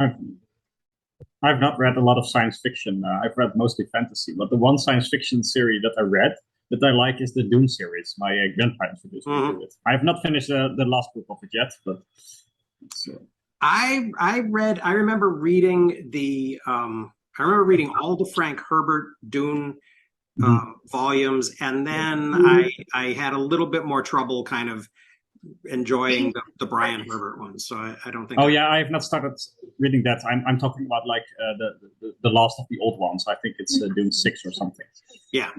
I've I've not read a lot of science fiction. I've read mostly fantasy, but the one science fiction series that I read that I like is the Dune series. My grandpa introduced me to it. I have not finished the last book of it yet, but it's, I remember reading I remember reading all the Frank Herbert Dune volumes, and then I had a little bit more trouble kind of enjoying the Brian Herbert ones. So I don't think. Oh yeah, I have not started reading that. I'm talking about like the last of the old ones. I think it's Dune 6 or something. Yeah,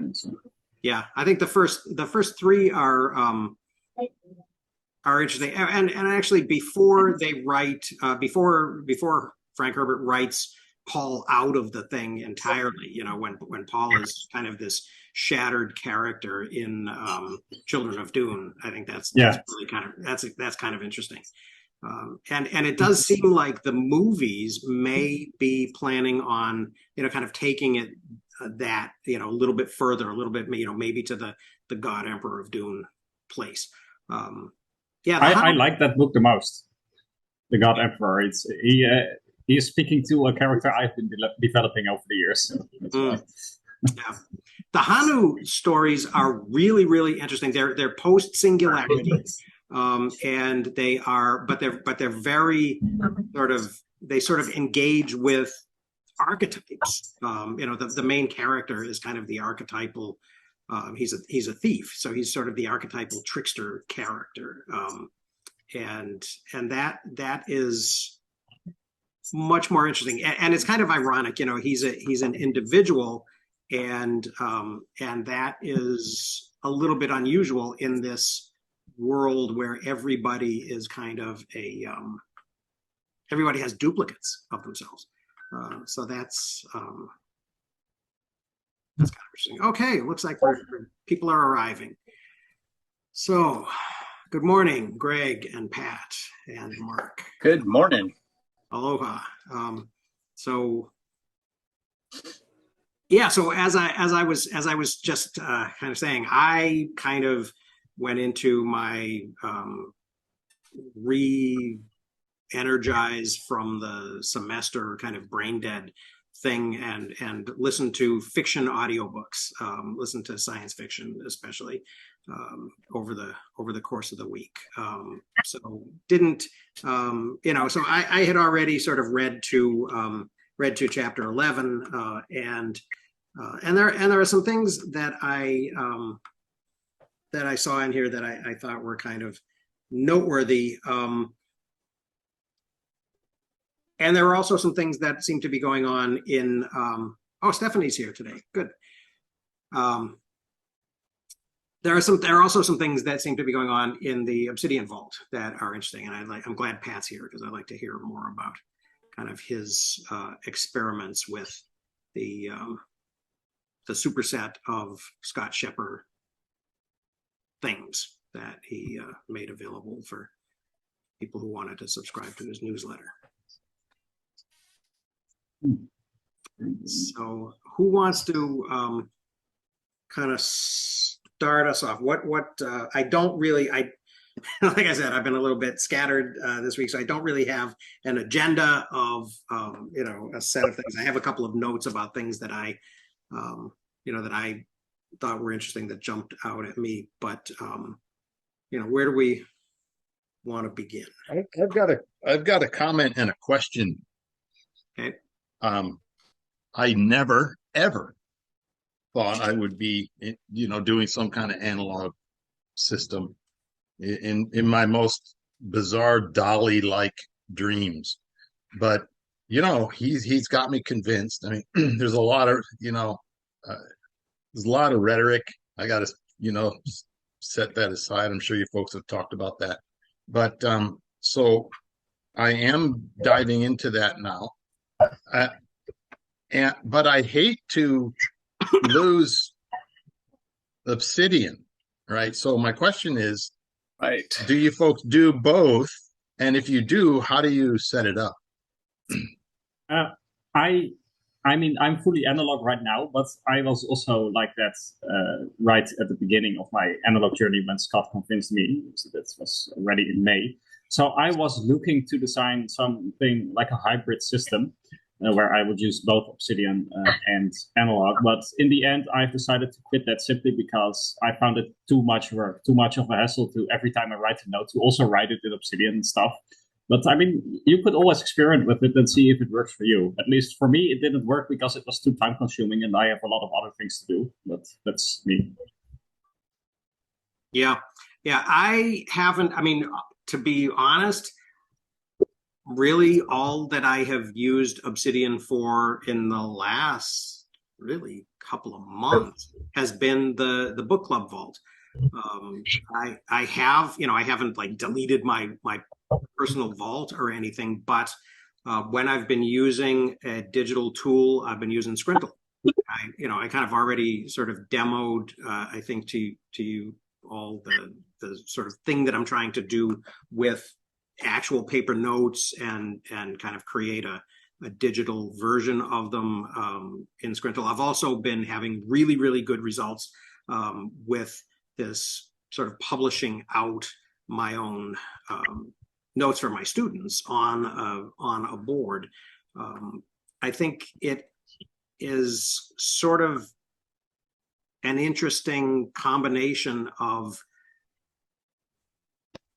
yeah. I think the first three are interesting, and actually before they write before Frank Herbert writes Paul out of the thing entirely, when Paul is kind of this shattered character in Children of Dune. I think that's really that's kind of interesting. And it does seem like the movies may be planning on kind of taking it that a little bit further, a little bit maybe to the God Emperor of Dune place. Yeah, I like that book the most. The God Emperor. He is speaking to a character I've been developing over the years. So yeah, the Hanu stories are really, really interesting. They're post singularity, and they're very sort of engage with archetypes. The main character is kind of the archetypal. He's a thief, so he's sort of the archetypal trickster character, and that is much more interesting. And it's kind of ironic, he's an individual, and that is a little bit unusual in this world where everybody is kind of everybody has duplicates of themselves. So that's kind of interesting. Okay, looks like people are arriving. So, good morning, Greg and Pat and Mark. Good morning. Aloha. So as I was just kind of saying, I kind of went into my re-energize from the semester kind of brain dead thing and listen to fiction audiobooks, listen to science fiction especially over the course of the week. So didn't so I had already sort of read to chapter 11, and there are some things that I saw in here that I thought were kind of noteworthy. And there were also some things that seem to be going on in Stephanie's here today. Good. There are also some things that seem to be going on in the Obsidian Vault that are interesting, and I'm glad Pat's here because I'd like to hear more about kind of his experiments with the superset of Scott Shepherd things that he made available for people who wanted to subscribe to his newsletter. So who wants to kind of start us off? What I don't really, like I said, I've been a little bit scattered this week, so I don't really have an agenda of a set of things. I have a couple of notes about things that I that I thought were interesting that jumped out at me, but where do we want to begin? I've got a comment and a question. Okay. I never ever thought I would be doing some kind of analog system in my most bizarre Dolly-like dreams, but he's got me convinced. I mean, there's a lot of rhetoric. I got to set that aside. I'm sure you folks have talked about that, but so I am diving into that now. But I hate to lose Obsidian, right? So my question is, right, do you folks do both? And if you do, how do you set it up? I mean, I'm fully analog right now, but I was also like that right at the beginning of my analog journey when Scott convinced me. So that was already in May. So I was looking to design something like a hybrid system where I would use both Obsidian and analog. But in the end, I've decided to quit that simply because I found it too much work, too much of a hassle to every time I write a note to also write it in Obsidian and stuff. But I mean, you could always experiment with it and see if it works for you. At least for me, it didn't work because it was too time consuming and I have a lot of other things to do. But that's me. Yeah. Yeah. I haven't, I mean, to be honest, really all that I have used Obsidian for in the last really couple of months has been the book club vault. I have, I haven't like deleted my personal vault or anything, but when I've been using a digital tool, I've been using Scrinkle. I kind of already sort of demoed, I think to you all the sort of thing that I'm trying to do with actual paper notes and kind of create a digital version of them in Scrinkle. I've also been having really, really good results with this sort of publishing out my own notes for my students on a board. I think it is sort of an interesting combination of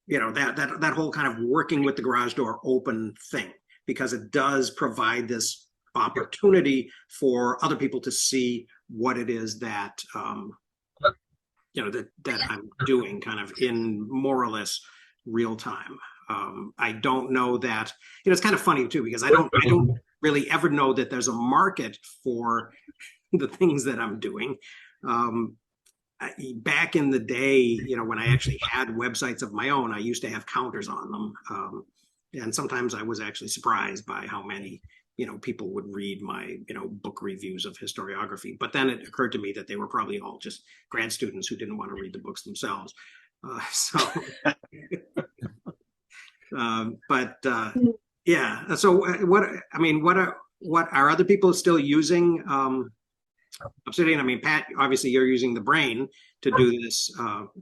that whole kind of working with the garage door open thing, because it does provide this opportunity for other people to see what it is that that I'm doing kind of in more or less real time. I don't know that, it's kind of funny too, because I don't really ever know that there's a market for the things that I'm doing. Back in the day, when I actually had websites of my own, I used to have counters on them. And sometimes I was actually surprised by how many, people would read my, book reviews of historiography. But then it occurred to me that they were probably all just grad students who didn't want to read the books themselves. Yeah. So what are other people still using Obsidian? I mean, Pat, obviously you're using the brain to do this,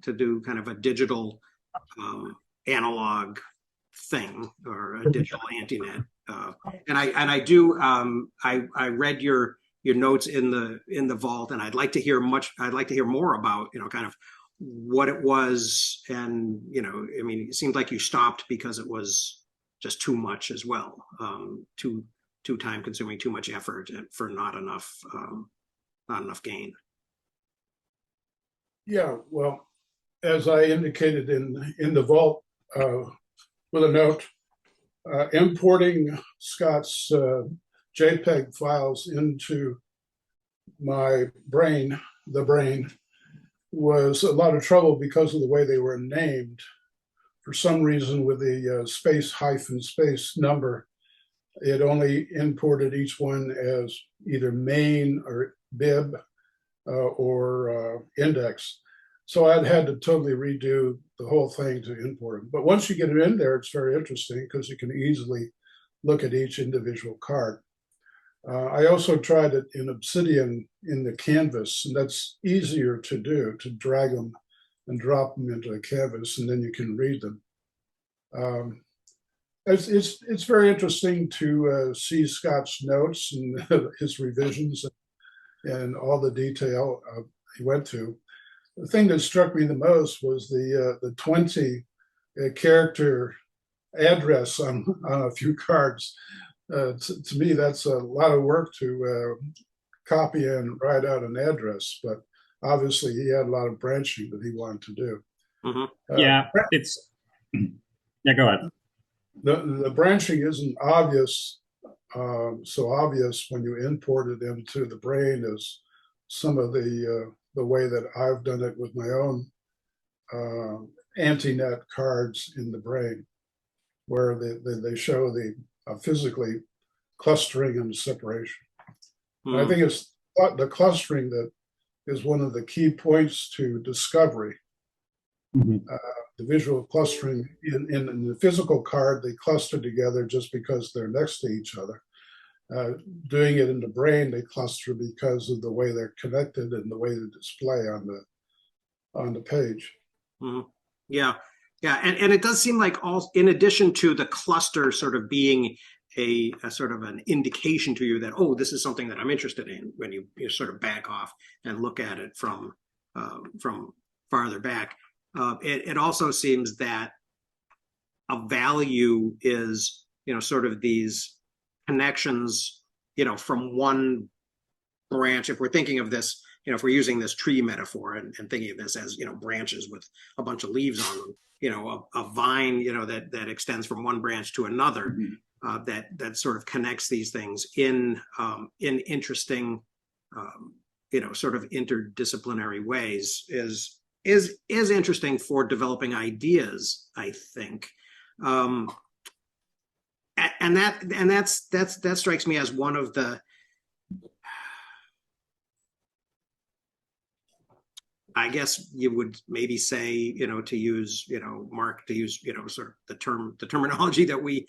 to do kind of a digital analog thing, or a digital Antinet. And I read your notes in the vault, and I'd like to hear more about, kind of what it was. And, I mean, it seemed like you stopped because it was just too much as well. Too time consuming, too much effort for not enough gain. Yeah, well, as I indicated in the vault with a note, importing Scott's JPEG files into my brain, the brain, was a lot of trouble because of the way they were named. For some reason, with the space number, it only imported each one as either main or bib or index. So I'd had to totally redo the whole thing to import them. But once you get it in there, it's very interesting because you can easily look at each individual card. I also tried it in Obsidian in the canvas, and that's easier to do, to drag them and drop them into a canvas, and then you can read them. It's very interesting to see Scott's notes and his revisions and all the detail he went to. The thing that struck me the most was the 20 character address on a few cards. To me, that's a lot of work to copy and write out an address, but obviously he had a lot of branching that he wanted to do. Mm-hmm. Yeah, go ahead. The branching isn't obvious, so obvious when you import it into the brain as some of the way that I've done it with my own Antinet cards in the brain, where they show the physically clustering and separation. And I think it's the clustering that is one of the key points to discovery. Mm-hmm. The visual clustering in the physical card, they cluster together just because they're next to each other. Doing it in the brain, they cluster because of the way they're connected and the way they display on the page. Mm-hmm. Yeah, Yeah, and it does seem like all, in addition to the cluster sort of being a sort of an indication to you that, oh, this is something that I'm interested in, when you sort of back off and look at it from farther back. It also seems that a value is, sort of these connections, from one branch. If we're thinking of this, if we're using this tree metaphor and thinking of this as, branches with a bunch of leaves on them, a vine, that extends from one branch to another, that sort of connects these things in interesting, sort of interdisciplinary ways is interesting for developing ideas, I think. And that strikes me as one of the, I guess you would maybe say, to use, Mark, to use, sort of the terminology that we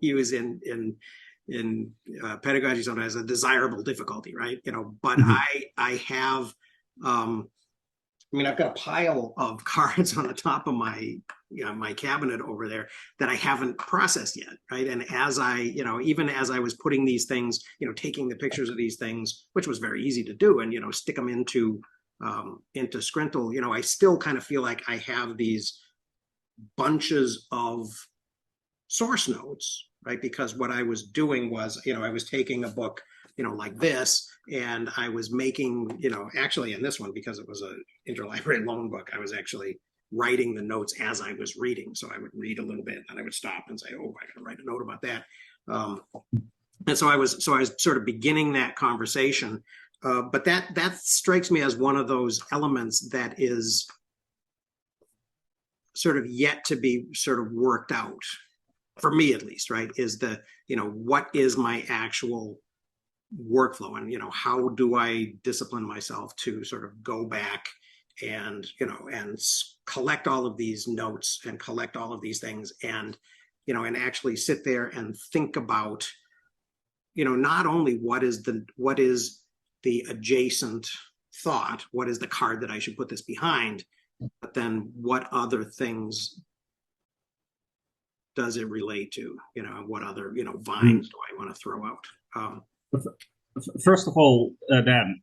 use in pedagogy sometimes, a desirable difficulty, right? But I have, I've got a pile of cards on the top of my my cabinet over there that I haven't processed yet, right? And as I, even as I was putting these things, taking the pictures of these things, which was very easy to do, and stick them into Scrintl, I still kind of feel like I have these bunches of source notes, right? Because what I was doing was, I was taking a book, like this, and I was making, actually in this one, because it was an interlibrary loan book, I was actually writing the notes as I was reading. So I would read a little bit and I would stop and say, oh, I gotta write a note about that. And so I was sort of beginning that conversation. But that strikes me as one of those elements that is sort of yet to be sort of worked out, for me at least, right? Is the, what is my actual workflow, and how do I discipline myself to sort of go back and and collect all of these notes and collect all of these things, and and actually sit there and think about not only what is the adjacent thought, what is the card that I should put this behind, but then what other things does it relate to, what other vines do I want to throw out. First of all, Dan,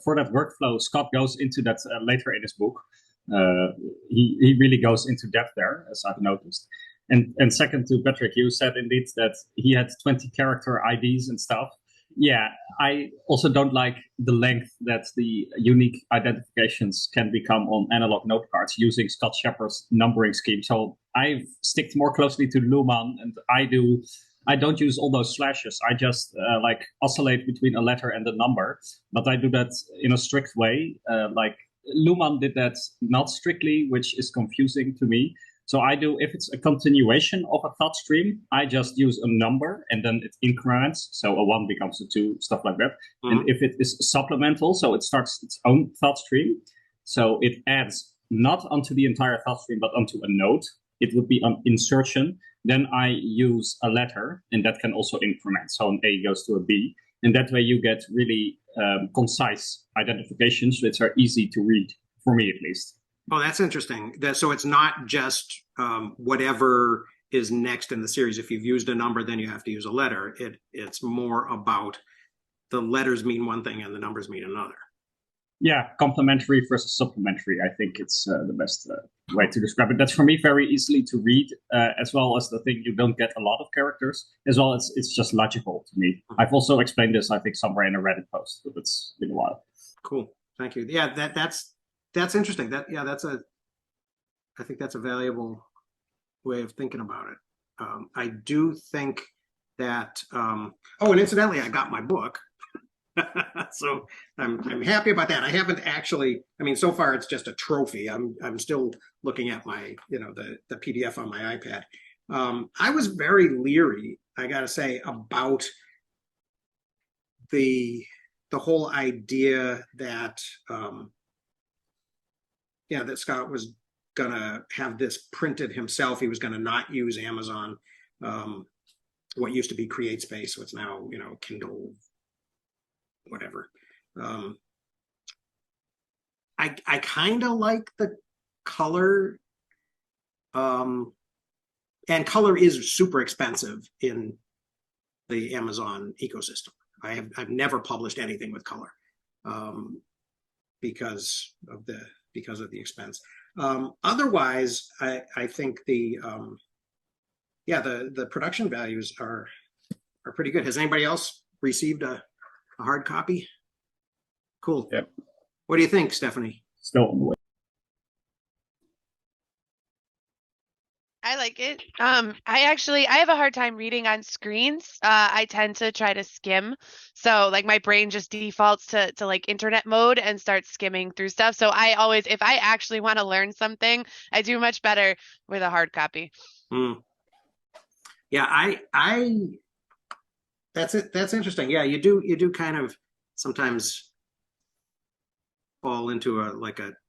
for that workflow, Scott goes into that later in his book. He really goes into depth there, as I've noticed. And second to Patrick, you said indeed that he had 20 character IDs and stuff. Yeah, I also don't like the length that the unique identifications can become on analog note cards using Scott Shepard's numbering scheme. So I stick more closely to Luhmann, and I don't use all those slashes. I just like oscillate between a letter and a number, but I do that in a strict way. Like Luhmann did that not strictly, which is confusing to me. So I do, if it's a continuation of a thought stream, I just use a number and then it increments. So a 1 becomes a 2, stuff like that. And if it is supplemental, so it starts its own thought stream. So it adds not onto the entire thought stream, but onto a note. It would be an insertion. Then I use a letter, and that can also increment. So an A goes to a B. And that way you get really concise identifications, which are easy to read, for me at least. Oh, that's interesting. So it's not just whatever is next in the series. If you've used a number, then you have to use a letter. It's more about the letters mean one thing and the numbers mean another. Yeah, complementary versus supplementary. I think it's the best way to describe it. That's for me very easily to read, as well as the thing you don't get a lot of characters, as well as it's just logical to me. I've also explained this, I think, somewhere in a Reddit post, but it's been a while. Cool, thank you. Yeah, that's interesting. I think that's a valuable way of thinking about it. I do think that. Oh, and incidentally, I got my book. So I'm happy about that. I haven't actually, so far it's just a trophy. I'm still looking at my, the PDF on my iPad. I was very leery, I gotta say, about the whole idea that that Scott was gonna have this printed himself. He was gonna not use Amazon, what used to be CreateSpace, what's now, Kindle, whatever. I kind of like the color And color is super expensive in the Amazon ecosystem. I've never published anything with color because of the expense. Otherwise, I think the production values are pretty good. Has anybody else received a hard copy? Cool. Yep. What do you think, Stephanie? Still on the way. I like it. I have a hard time reading on screens. I tend to try to skim. So like my brain just defaults to like internet mode and starts skimming through stuff. So I always, if I actually want to learn something, I do much better with a hard copy. Yeah, I that's it. That's interesting. Yeah, you do kind of sometimes fall into a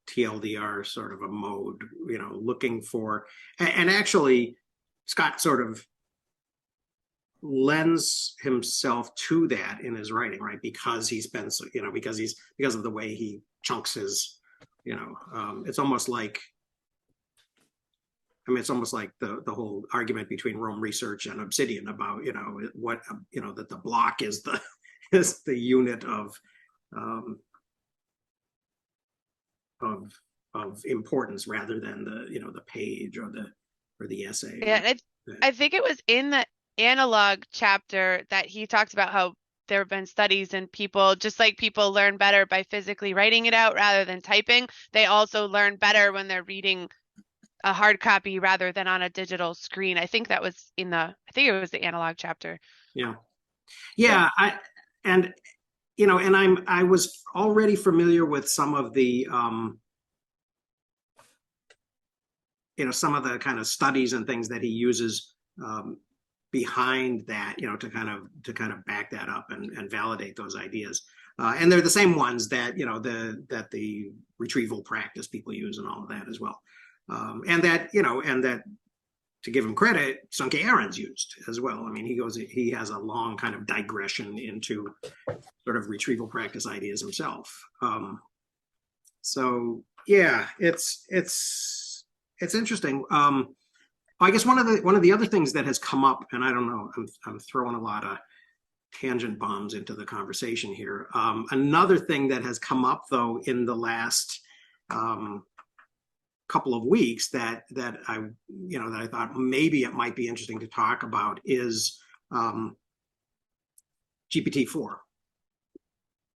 TLDR sort of a mode, looking for, and actually Scott sort of lends himself to that in his writing, right? Because he's been so, because of the way he chunks his, it's almost like, it's almost like the whole argument between Rome Research and Obsidian about, what, that the block is the unit of importance rather than the page or the essay. Yeah, I think it was in the analog chapter that he talks about how there have been studies and people, just like people learn better by physically writing it out rather than typing, they also learn better when they're reading a hard copy rather than on a digital screen. I think it was the analog chapter. Yeah. I was already familiar with some of the some of the kind of studies and things that he uses behind that, to kind of back that up and validate those ideas. And they're the same ones that the retrieval practice people use and all of that as well. And that to give him credit, Sankey Aaron's used as well. I mean, he has a long kind of digression into sort of retrieval practice ideas himself. So yeah, it's interesting. I guess one of the other things that has come up, and I don't know, I'm throwing a lot of tangent bombs into the conversation here. Another thing that has come up though in the last couple of weeks that I thought maybe it might be interesting to talk about is GPT-4.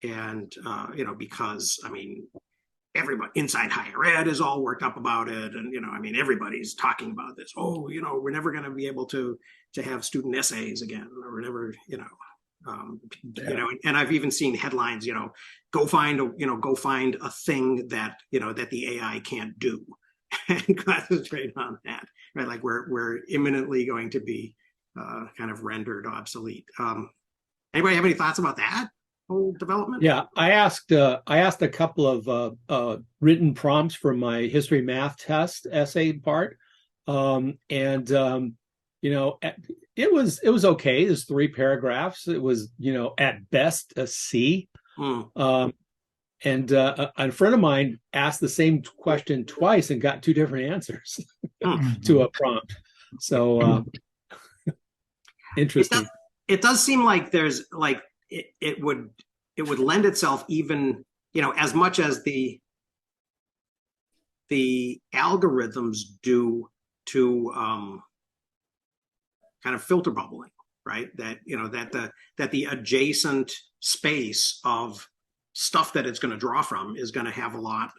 And because everybody inside higher ed is all worked up about it, and everybody's talking about this. Oh, we're never going to be able to have student essays again, or we're never, and I've even seen headlines, go find a thing that that the AI can't do, and concentrate on that, right? Like we're imminently going to be kind of rendered obsolete. Anybody have any thoughts about that whole development? Yeah, I asked a couple of written prompts for my history math test essay part, it was okay. There's 3 paragraphs. It was at best a C. And a friend of mine asked the same question twice and got 2 different answers to a prompt. So interesting. It does seem like there's it would lend itself even, as much as the algorithms do to kind of filter bubbling, right? That that the adjacent space of stuff that it's going to draw from is going to have a lot.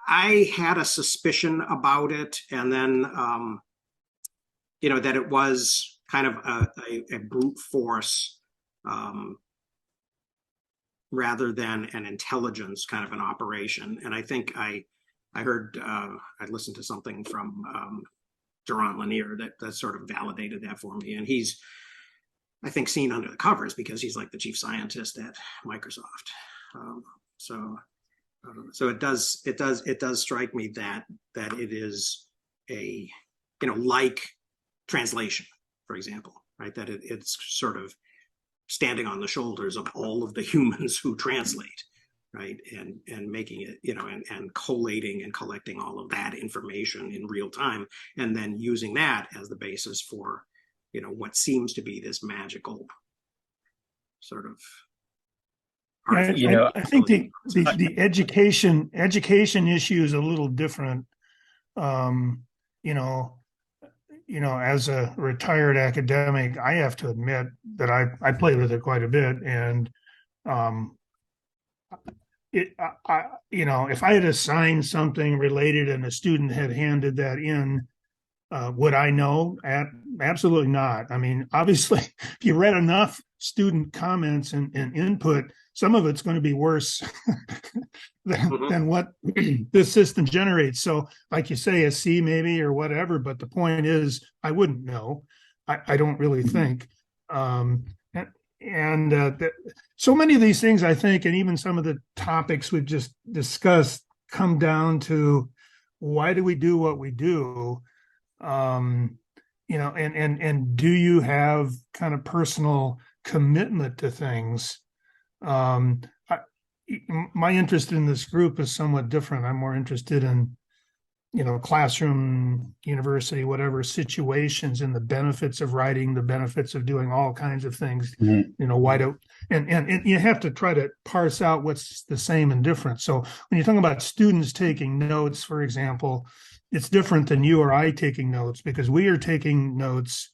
I had a suspicion about it, and then that it was kind of a brute force rather than an intelligence kind of an operation. And I think I heard I listened to something from Durant Lanier that sort of validated that for me. And he's, I think, seen under the covers because he's like the chief scientist at Microsoft. So it does strike me that it is a like translation, for example, right? That it's sort of standing on the shoulders of all of the humans who translate. right? And making it, and collating and collecting all of that information in real time, and then using that as the basis for, what seems to be this magical sort of. I think the education issue is a little different. As a retired academic, I have to admit that I play with it quite a bit, and if I had assigned something related and a student had handed that in, would I know? Absolutely not. I mean, obviously, if you read enough student comments and input, some of it's going to be worse than what this system generates. So, like you say, a C maybe or whatever. But the point is, I wouldn't know. I don't really think. So many of these things, I think, and even some of the topics we've just discussed, come down to why do we do what we do? And do you have kind of personal commitment to things? My interest in this group is somewhat different. I'm more interested in, classroom, university, whatever situations, and the benefits of writing, the benefits of doing all kinds of things. Why do and you have to try to parse out what's the same and different. So when you're talking about students taking notes, for example, it's different than you or I taking notes, because we are taking notes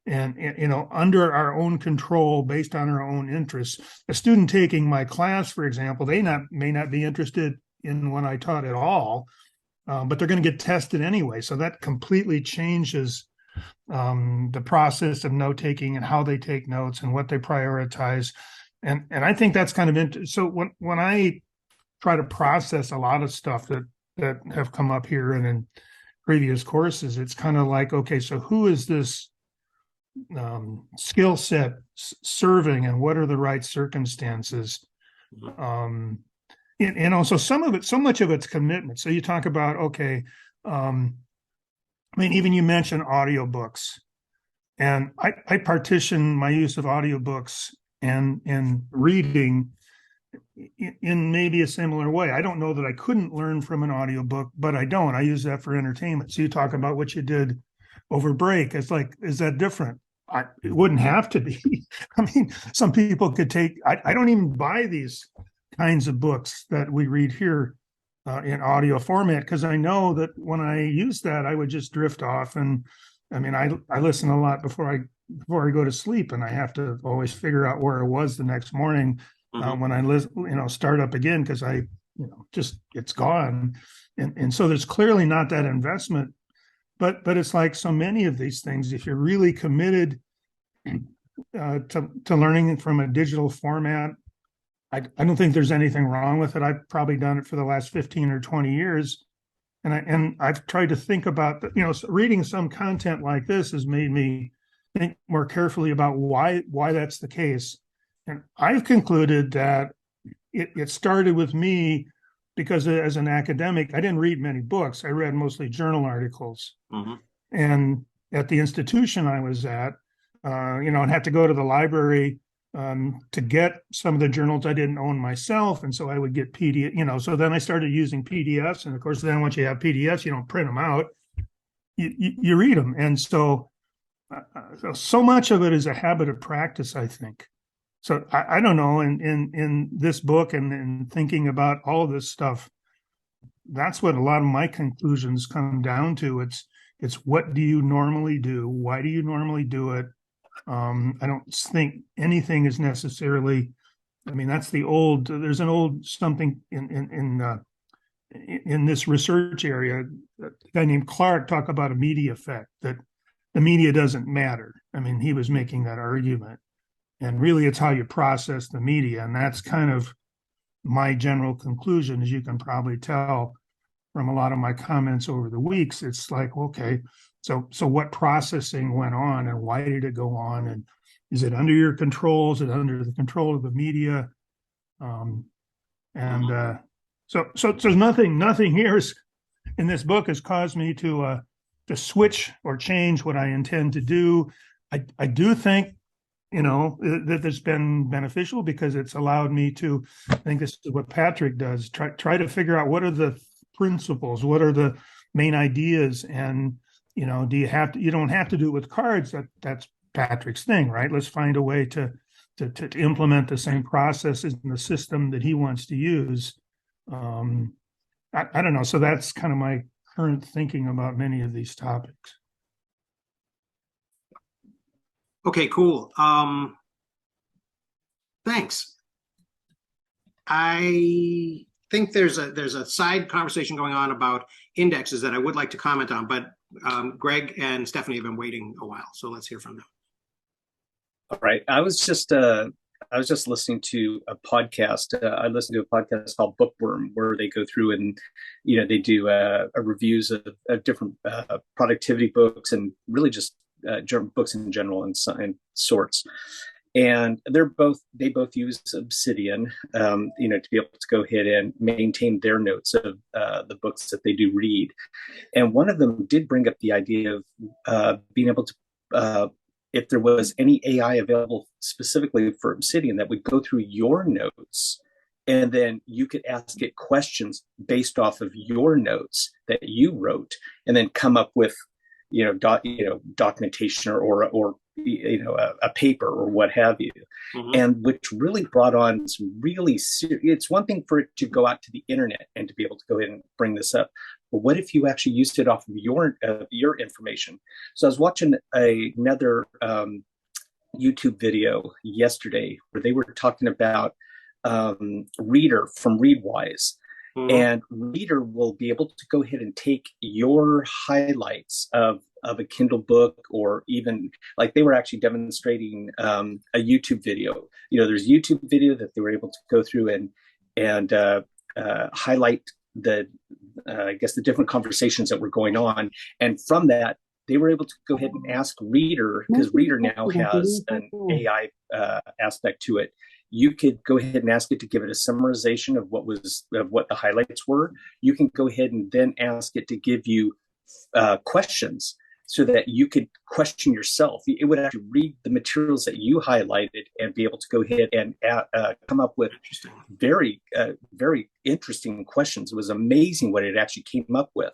and under our own control, based on our own interests. A student taking my class, for example, they may not be interested in what I taught at all, but they're going to get tested anyway. So that completely changes the process of note taking and how they take notes and what they prioritize. And I think that's kind of interesting. So when I try to process a lot of stuff that have come up here and in previous courses, it's kind of like, okay, so who is this skill set serving, and what are the right circumstances? And also so much of it's commitment. So you talk about, okay, even you mentioned audiobooks, and I partition my use of audiobooks and reading in maybe a similar way. I don't know that I couldn't learn from an audiobook, but I don't. I use that for entertainment. So you talk about what you did over break. It's like, is that different? It wouldn't have to be. Some people could take, I don't even buy these kinds of books that we read here in audio format, because I know that when I use that, I would just drift off. And I listen a lot before I go to sleep, and I have to always figure out where I was the next morning when I start up again, because it's gone. And so there's clearly not that investment. But it's like so many of these things, if you're really committed to learning from a digital format, I don't think there's anything wrong with it. I've probably done it for the last 15 or 20 years. And I've tried to think about, reading some content like this has made me think more carefully about why that's the case. And I've concluded that it started with me because as an academic, I didn't read many books. I read mostly journal articles. And at the institution I was at, I'd have to go to the library to get some of the journals I didn't own myself. And so I would get PDF, so then I started using PDFs. And of course, then once you have PDFs, you don't print them out, you read them. And so much of it is a habit of practice, I think. So I don't know, in this book and in thinking about all of this stuff, that's what a lot of my conclusions come down to. It's what do you normally do? Why do you normally do it? I don't think anything is necessarily, that's there's an old something in this research area, a guy named Clark talked about a media effect, that the media doesn't matter. He was making that argument. And really, it's how you process the media. And that's kind of my general conclusion, as you can probably tell from a lot of my comments over the weeks. It's like, okay, so what processing went on, and why did it go on? And is it under your control? Is it under the control of the media? So nothing here in this book has caused me to switch or change what I intend to do. I do think, that that's been beneficial because it's allowed me to, I think this is what Patrick does, try to figure out what are the principles, what are the main ideas, and you don't have to do it with cards. That's Patrick's thing, right? Let's find a way to implement the same processes in the system that he wants to use. I don't know. So that's kind of my current thinking about many of these topics. Okay, cool. Thanks. I think there's a side conversation going on about indexes that I would like to comment on, but Greg and Stephanie have been waiting a while, so let's hear from them. All right. I was just listening to a podcast. I listened to a podcast called Bookworm, where they go through and they do reviews of different productivity books and really just books in general and sorts. And they both use Obsidian, to be able to go ahead and maintain their notes of the books that they do read. And one of them did bring up the idea of being able to, if there was any AI available specifically for Obsidian that would go through your notes, and then you could ask it questions based off of your notes that you wrote, and then come up with documentation or a paper or what have you. Mm-hmm. And which really brought on some really serious, it's one thing for it to go out to the internet and to be able to go ahead and bring this up. But what if you actually used it off of your information? So I was watching another YouTube video yesterday where they were talking about Reader from Readwise. Mm-hmm. And Reader will be able to go ahead and take your highlights of a Kindle book, or even like they were actually demonstrating a YouTube video. There's a YouTube video that they were able to go through and highlight the different conversations that were going on. And from that, they were able to go ahead and ask Reader, because Reader now has an AI aspect to it. You could go ahead and ask it to give it a summarization of what the highlights were. You can go ahead and then ask it to give you questions so that you could question yourself. It would actually read the materials that you highlighted and be able to go ahead and come up with very, very interesting questions. It was amazing what it actually came up with.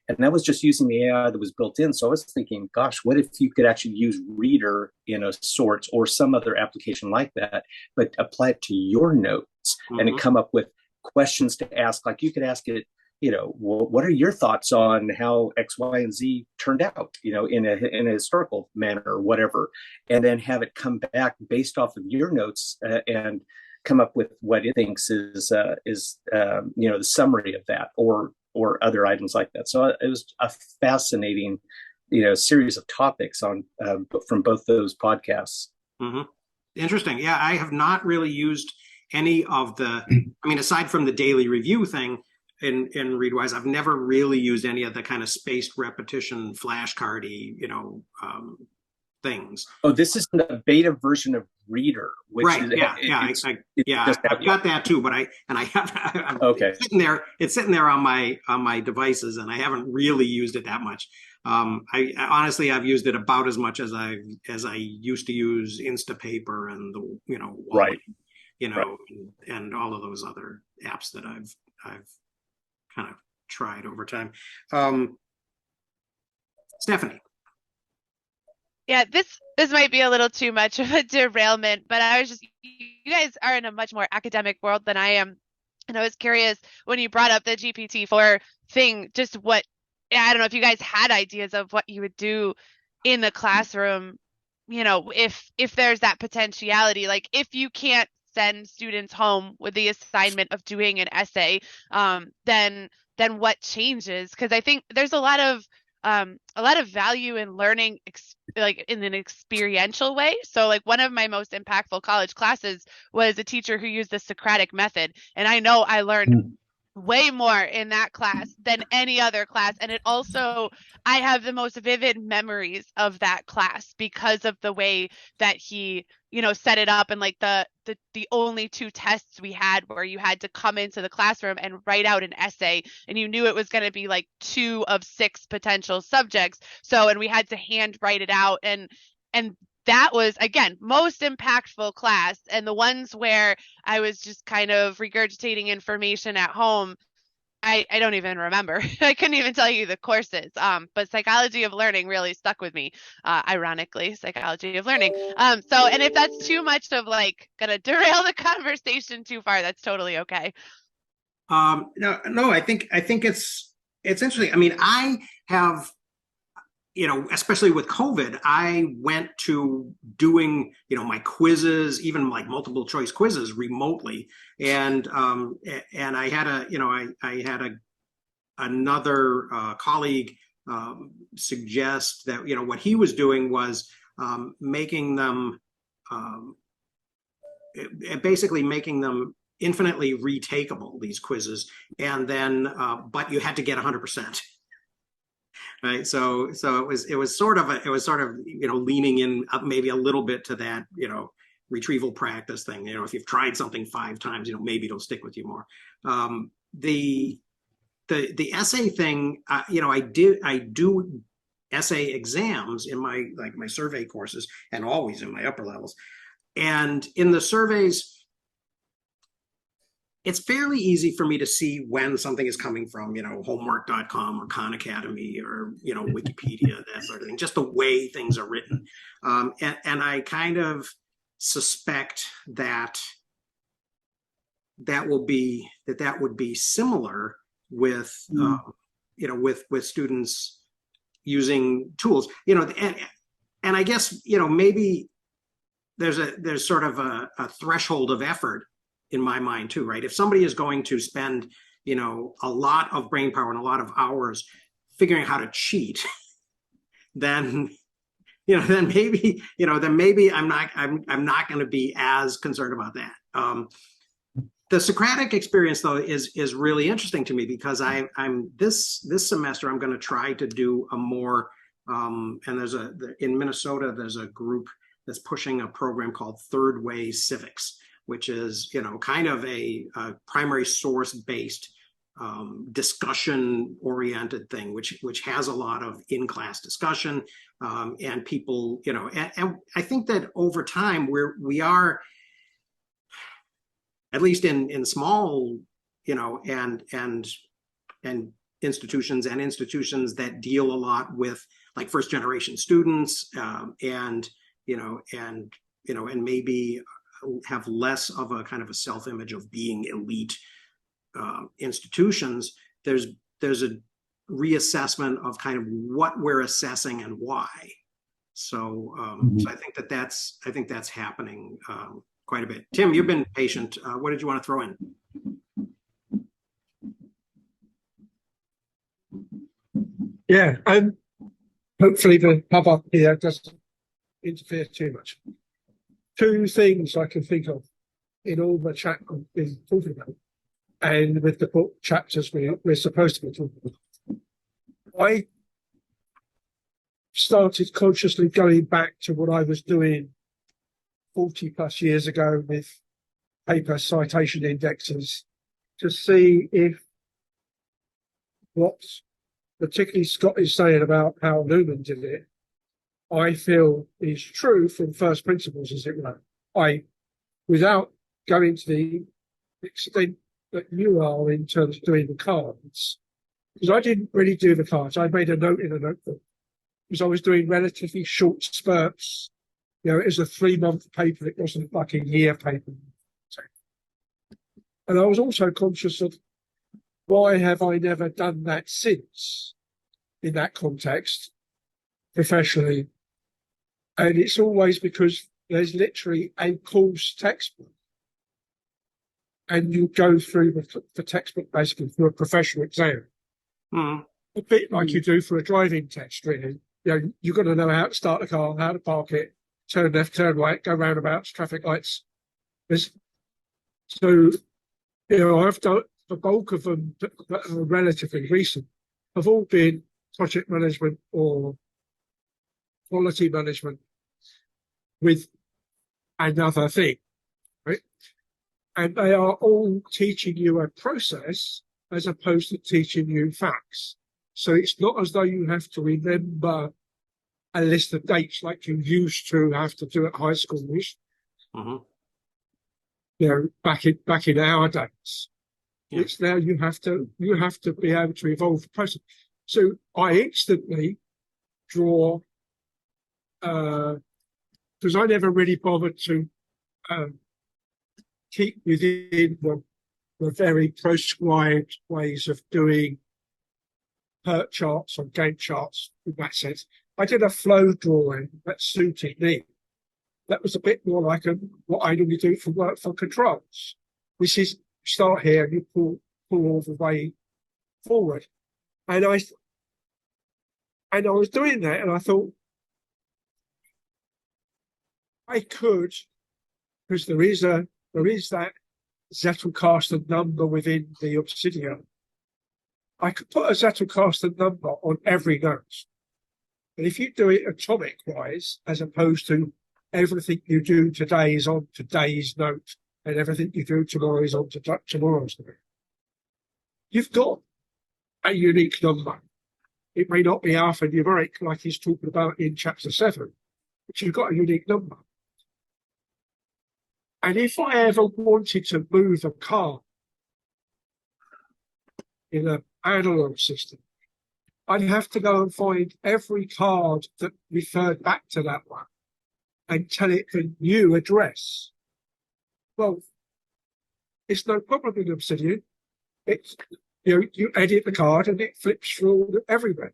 And that was just using the AI that was built in. So I was thinking, gosh, what if you could actually use Reader in a sorts or some other application like that, but apply it to your notes, mm-hmm. and it come up with questions to ask. Like you could ask it, what are your thoughts on how X, Y, and Z turned out, in a historical manner or whatever, and then have it come back based off of your notes and come up with what it thinks is the summary of that, or other items like that. So it was a fascinating, series of topics on from both those podcasts. Mm-hmm. Interesting. Yeah, I have not really used any of aside from the daily review thing in Readwise, I've never really used any of the kind of spaced repetition flashcardy, things. Oh, this is the beta version of Reader, which right? Is, I've got that too, but okay. It's sitting there on my devices, and I haven't really used it that much. I honestly, I've used it about as much as I used to use Instapaper and the Wallet, right. And all of those other apps that I've kind of tried over time. Stephanie. Yeah, this might be a little too much of a derailment, but you guys are in a much more academic world than I am. And I was curious when you brought up the GPT-4 thing, just I don't know if you guys had ideas of what you would do in the classroom, if there's that potentiality, like if you can't send students home with the assignment of doing an essay, then what changes? Because I think there's a lot of value in learning like in an experiential way. So like one of my most impactful college classes was a teacher who used the Socratic method. And I know I learned way more in that class than any other class. And it also, I have the most vivid memories of that class because of the way that he, set it up. And like the only 2 tests we had where you had to come into the classroom and write out an essay, and you knew it was going to be like 2 of 6 potential subjects. So, and we had to hand write it out, and that was, again, most impactful class. And the ones where I was just kind of regurgitating information at home, I don't even remember. I couldn't even tell you the courses. But psychology of learning really stuck with me. Ironically, psychology of learning. So, and if that's too much of like gonna derail the conversation too far, that's totally okay. No, I think it's interesting. I mean, I have, especially with COVID, I went to doing, my quizzes, even like multiple choice quizzes remotely. And I had I had another colleague suggest that, what he was doing was making them, basically making them infinitely retakeable, these quizzes. And then, but you had to get 100%. Right. So it was sort of leaning in maybe a little bit to that, retrieval practice thing. If you've tried something 5 times, maybe it'll stick with you more. The essay thing, I do essay exams in my survey courses, and always in my upper levels. And in the surveys, it's fairly easy for me to see when something is coming from, homework.com or Khan Academy or, Wikipedia, that sort of thing, just the way things are written. And I kind of suspect that would be similar with, with students using tools, and I guess, maybe there's sort of a threshold of effort in my mind too, right? If somebody is going to spend, a lot of brain power and a lot of hours figuring out how to cheat, then maybe I'm not going to be as concerned about that. The Socratic experience, though, is really interesting to me, because I'm this semester I'm going to try to do a more, and in Minnesota there's a group that's pushing a program called Third Way Civics, which is, kind of a primary source based, discussion oriented thing, which has a lot of in-class discussion, and people, and I think that over time we are, at least in small, and institutions that deal a lot with like first generation students, and maybe have less of a kind of a self-image of being elite institutions. There's a reassessment of kind of what we're assessing and why. So, so I think that's happening quite a bit. Tim, you've been patient. What did you want to throw in? Yeah, and hopefully the pop-up here doesn't interfere too much. 2 things I can think of in all the chat I've been talking about, and with the book chapters we're supposed to be talking about. I started consciously going back to what I was doing 40 plus years ago with paper citation indexes, to see if what particularly Scott is saying about how Newman did it, I feel is true from first principles, as it were. Without going to the extent that you are in terms of doing the cards, because I didn't really do the cards. I made a note in a notebook, because I was doing relatively short spurts. It was a 3-month paper. It wasn't like a year paper. And I was also conscious of, why have I never done that since, in that context, professionally? And it's always because there's literally a course textbook, and you go through the textbook basically for a professional exam. A bit like you do for a driving test, really. You've got to know how to start the car, how to park it, turn left, turn right, go roundabouts, traffic lights. So, I've done the bulk of them that are relatively recent, have all been project management or quality management with another thing, right? And they are all teaching you a process as opposed to teaching you facts. So it's not as though you have to remember a list of dates like you used to have to do at high schools. Mhm. You know, back in our days. Yeah. It's now you have to be able to evolve the process. So I instantly draw, because I never really bothered to keep within the very prescribed ways of doing PERT charts or Gantt charts in that sense. I did a flow drawing that suited me. That was a bit more like what I normally do for work for controls, which is start here and you pull all the way forward. And I was doing that, and I thought I could, because there is that Zettelkasten number within the Obsidian. I could put a Zettelkasten number on every note. And if you do it atomic wise, as opposed to everything you do today is on today's note, and everything you do tomorrow is on to tomorrow's note, you've got a unique number. It may not be alphanumeric like he's talking about in chapter 7, but you've got a unique number. And if I ever wanted to move a card in an analog system, I'd have to go and find every card that referred back to that one and tell it the new address. Well, it's no problem in Obsidian. It's, you edit the card and it flips through everywhere.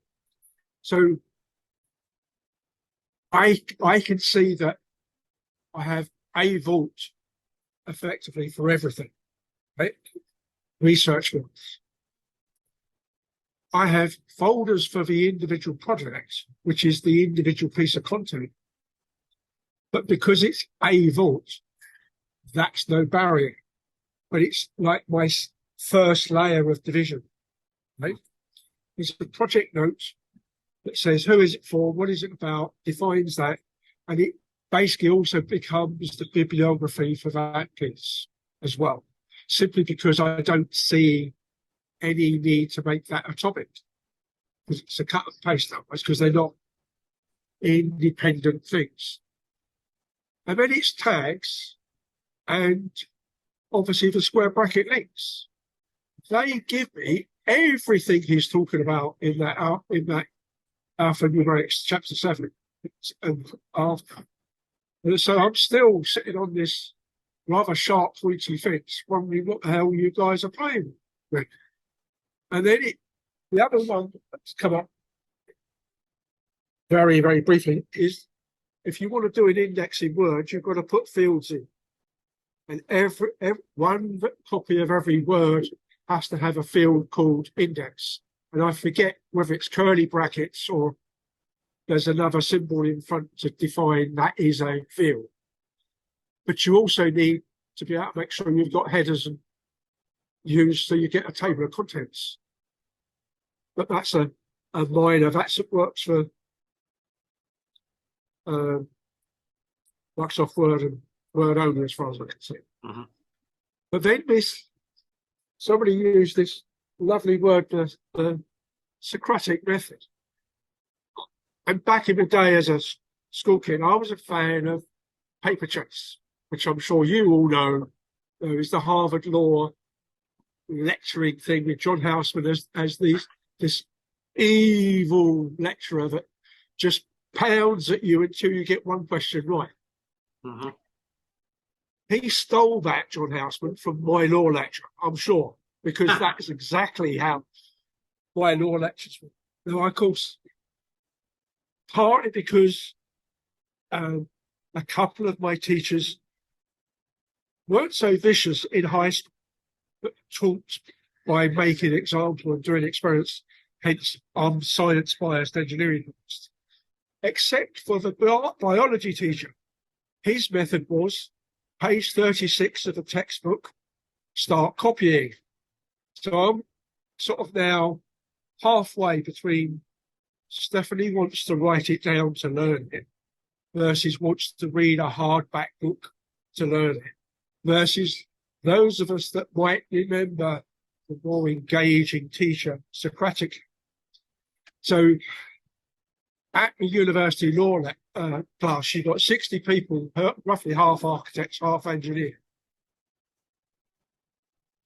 So I can see that I have a vault effectively for everything, right? Research vaults. I have folders for the individual project, which is the individual piece of content. But because it's a vault, that's no barrier. But it's like my first layer of division, right? It's a project note that says who is it for, what is it about, defines that, and it basically also becomes the bibliography for that piece as well, simply because I don't see any need to make that atomic, because it's a cut and paste otherwise, because they're not independent things. And then it's tags and obviously the square bracket links. They give me everything he's talking about in that alphanumerics chapter 7 and after. And so I'm still sitting on this rather sharp, pointy fence, wondering what the hell you guys are playing with. And then the other one that's come up very, very briefly is if you want to do an index in Word, you've got to put fields in. And every one copy of every word has to have a field called index. And I forget whether it's curly brackets or there's another symbol in front to define that is a field. But you also need to be able to make sure you've got headers and used so you get a table of contents. But that's a minor, that's what works for Microsoft Word and Word only as far as I can see. Mm-hmm. But then somebody used this lovely word, the Socratic method. And back in the day as a school kid, I was a fan of paper chase, which I'm sure you all know is the Harvard Law lecturing thing with John Houseman as this evil lecturer that just pounds at you until you get one question right. Mm-hmm. He stole that, John Houseman, from my law lecture, I'm sure, because that's exactly how my law lectures were. Now, of course, partly because a couple of my teachers weren't so vicious in high school, but taught by making example and doing experiments. Hence, I'm science biased engineering, except for the biology teacher. His method was page 36 of the textbook, start copying. So I'm sort of now halfway between Stephanie wants to write it down to learn it versus wants to read a hardback book to learn it versus those of us that might remember the more engaging teacher, Socratic. So at the university law class, you got 60 people, roughly half architects, half engineers.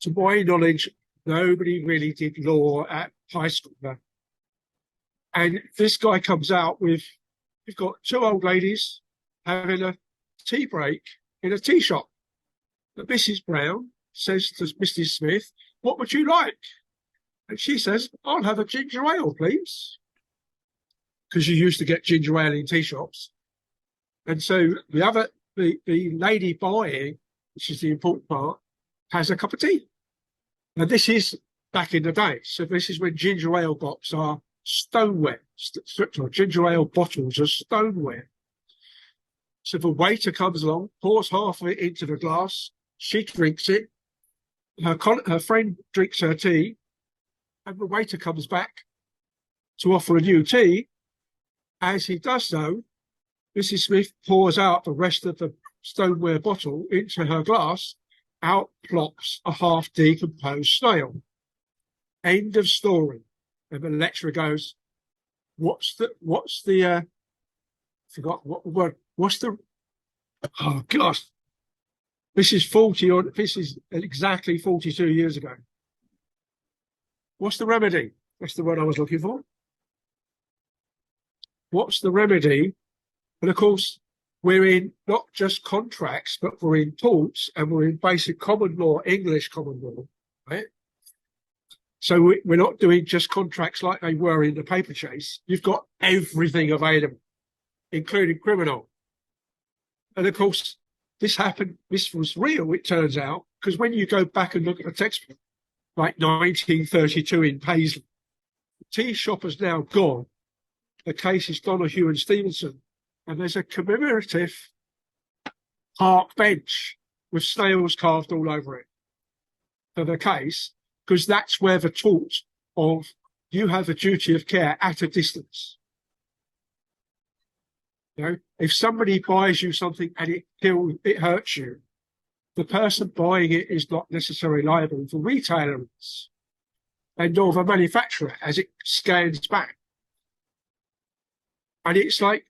To my knowledge, nobody really did law at high school. No. And this guy comes out with, you've got two old ladies having a tea break in a tea shop. But Mrs. Brown says to Mrs. Smith, "What would you like?" And she says, "I'll have a ginger ale, please." Because you used to get ginger ale in tea shops. And so the lady buying, which is the important part, has a cup of tea. Now this is back in the day. So this is when ginger ale bottles are stoneware. Ginger ale bottles are stoneware. So the waiter comes along, pours half of it into the glass. She drinks it. Her friend drinks her tea. And the waiter comes back to offer a new tea. As he does so, Mrs. Smith pours out the rest of the stoneware bottle into her glass. Out plops a half decomposed snail. End of story. And the lecturer goes, forgot what word, oh gosh. This is exactly 42 years ago. What's the remedy? That's the word I was looking for. What's the remedy? And of course, we're in not just contracts, but we're in torts and we're in basic common law, English common law, right? So we're not doing just contracts like they were in the paper chase. You've got everything available, including criminal. And of course, this was real, it turns out, because when you go back and look at the textbook, like 1932 in Paisley, the tea shop is now gone. The case is Donahue and Stevenson. And there's a commemorative park bench with snails carved all over it for the case, because that's where the tort of you have a duty of care at a distance. You know, if somebody buys you something and it hurts you, the person buying it is not necessarily liable for retailers and nor the manufacturer as it scans back. And it's like,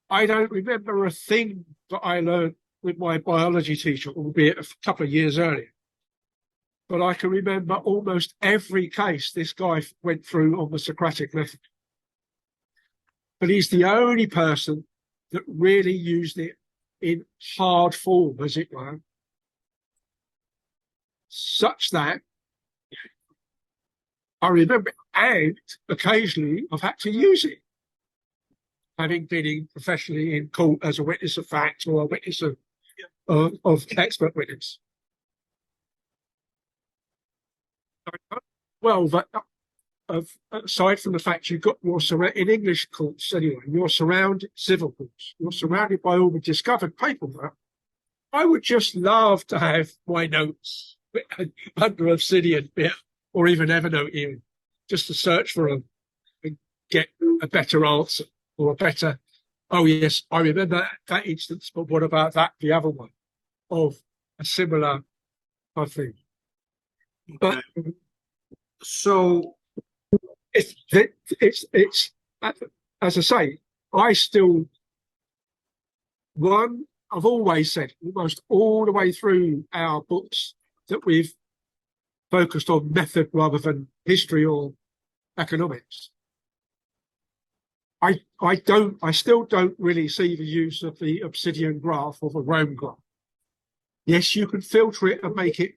I don't remember a thing that I learned with my biology teacher, albeit a couple of years earlier. But I can remember almost every case this guy went through on the Socratic method. But he's the only person that really used it in hard form, as it were, such that I remember, and occasionally I've had to use it, having been in professionally in court as a witness of fact or a witness of expert witness. Well, aside from the fact in English courts anyway, you're surrounded, civil courts, you're surrounded by all the discovered paperwork. I would just love to have my notes under Obsidian or even Evernote even, just to search for them and get a better answer or a better, oh yes, I remember that instance, but what about the other one of a similar thing? But so it's as I say, I've always said almost all the way through our books that we've focused on method rather than history or economics. I still don't really see the use of the Obsidian graph or the Rome graph. Yes, you can filter it and make it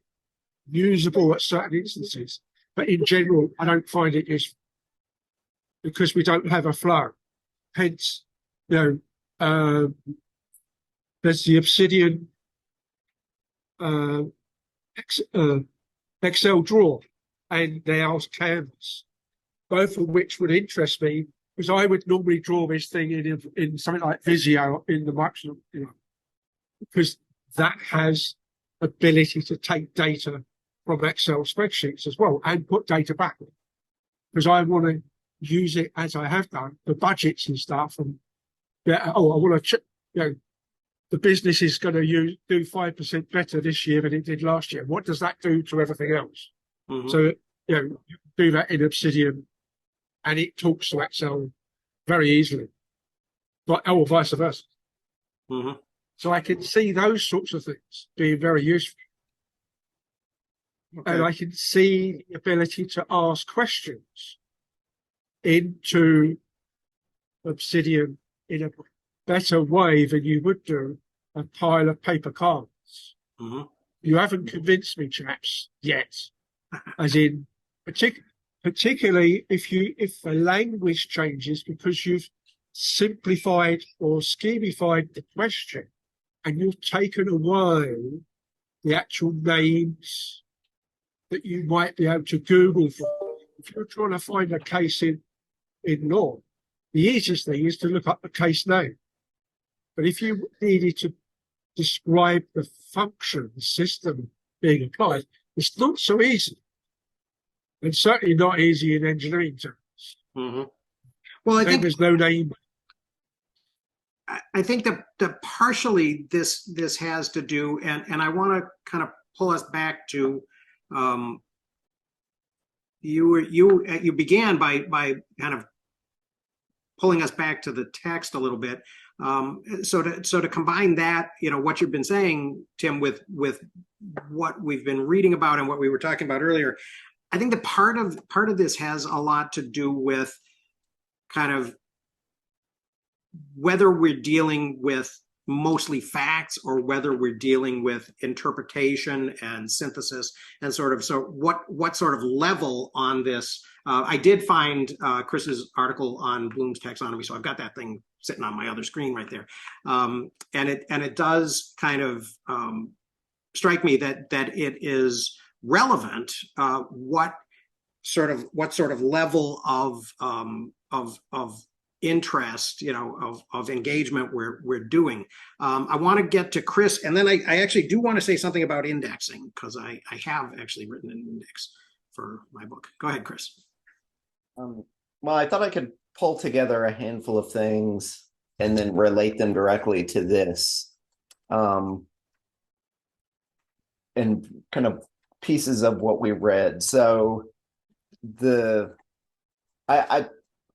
usable at certain instances, but in general, I don't find it useful because we don't have a flow. Hence, there's the Obsidian Excel drawer and now Canvas, both of which would interest me because I would normally draw this thing in something like Visio in the Microsoft, because that has ability to take data from Excel spreadsheets as well and put data back. Because I want to use it as I have done, the budgets and stuff. And I want to, the business is going to do 5% better this year than it did last year. What does that do to everything else? Mm-hmm. So, you do that in Obsidian and it talks to Excel very easily, but or vice versa. Mhm. So I can see those sorts of things being very useful. And I can see the ability to ask questions into Obsidian in a better way than you would do a pile of paper cards. Mhm. You haven't convinced me, chaps, yet. As in, particularly if the language changes because you've simplified or schemified the question and you've taken away the actual names that you might be able to Google for. If you're trying to find a case in law, the easiest thing is to look up the case name. But if you needed to describe the function, the system being applied, it's not so easy. And certainly not easy in engineering terms. Mhm. Well, I think there's no name. I think that partially this has to do, and I want to kind of pull us back to you began by kind of pulling us back to the text a little bit. So to combine that, what you've been saying, Tim, with what we've been reading about and what we were talking about earlier, I think that part of this has a lot to do with kind of whether we're dealing with mostly facts or whether we're dealing with interpretation and synthesis and sort of, so what sort of level on this. I did find Chris's article on Bloom's taxonomy, so I've got that thing sitting on my other screen right there, and it does kind of strike me that it is relevant what sort of level of interest, of engagement we're doing. I want to get to Chris, and then I actually do want to say something about indexing, because I have actually written an index for my book. Go ahead, Chris. Well, I thought I could pull together a handful of things and then relate them directly to this, and kind of pieces of what we read. So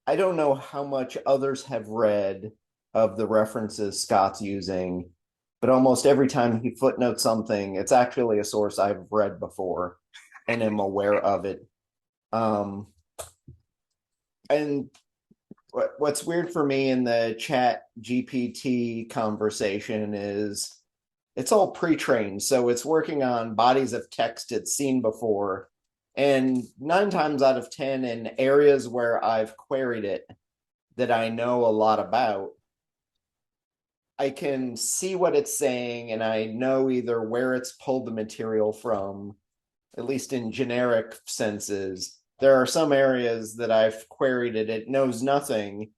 I don't know how much others have read of the references Scott's using, but almost every time he footnotes something, it's actually a source I've read before and am aware of it. And what's weird for me in the chat GPT conversation is it's all pre-trained. So it's working on bodies of text it's seen before. And 9 times out of 10 in areas where I've queried it that I know a lot about, I can see what it's saying and I know either where it's pulled the material from, at least in generic senses. There are some areas that I've queried it knows nothing.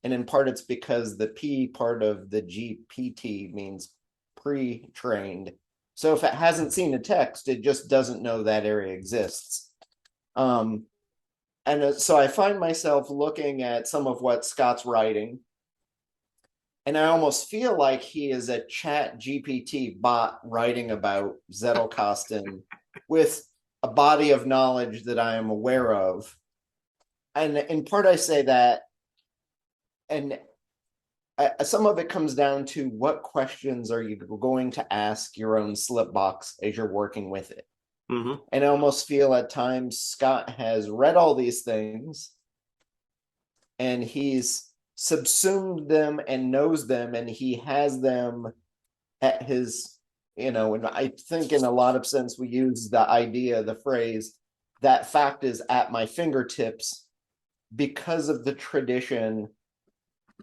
And in part it's because the P part of the GPT means pre-trained. So if it hasn't seen a text, it just doesn't know that area exists. And so I find myself looking at some of what Scott's writing, and I almost feel like he is a chat GPT bot writing about Zettelkasten with a body of knowledge that I am aware of. And in part I say that, and some of it comes down to what questions are you going to ask your own slip box as you're working with it. Mm-hmm. And I almost feel at times Scott has read all these things and he's subsumed them and knows them, and he has them at his, and I think in a lot of sense we use the idea, the phrase, that fact is at my fingertips because of the tradition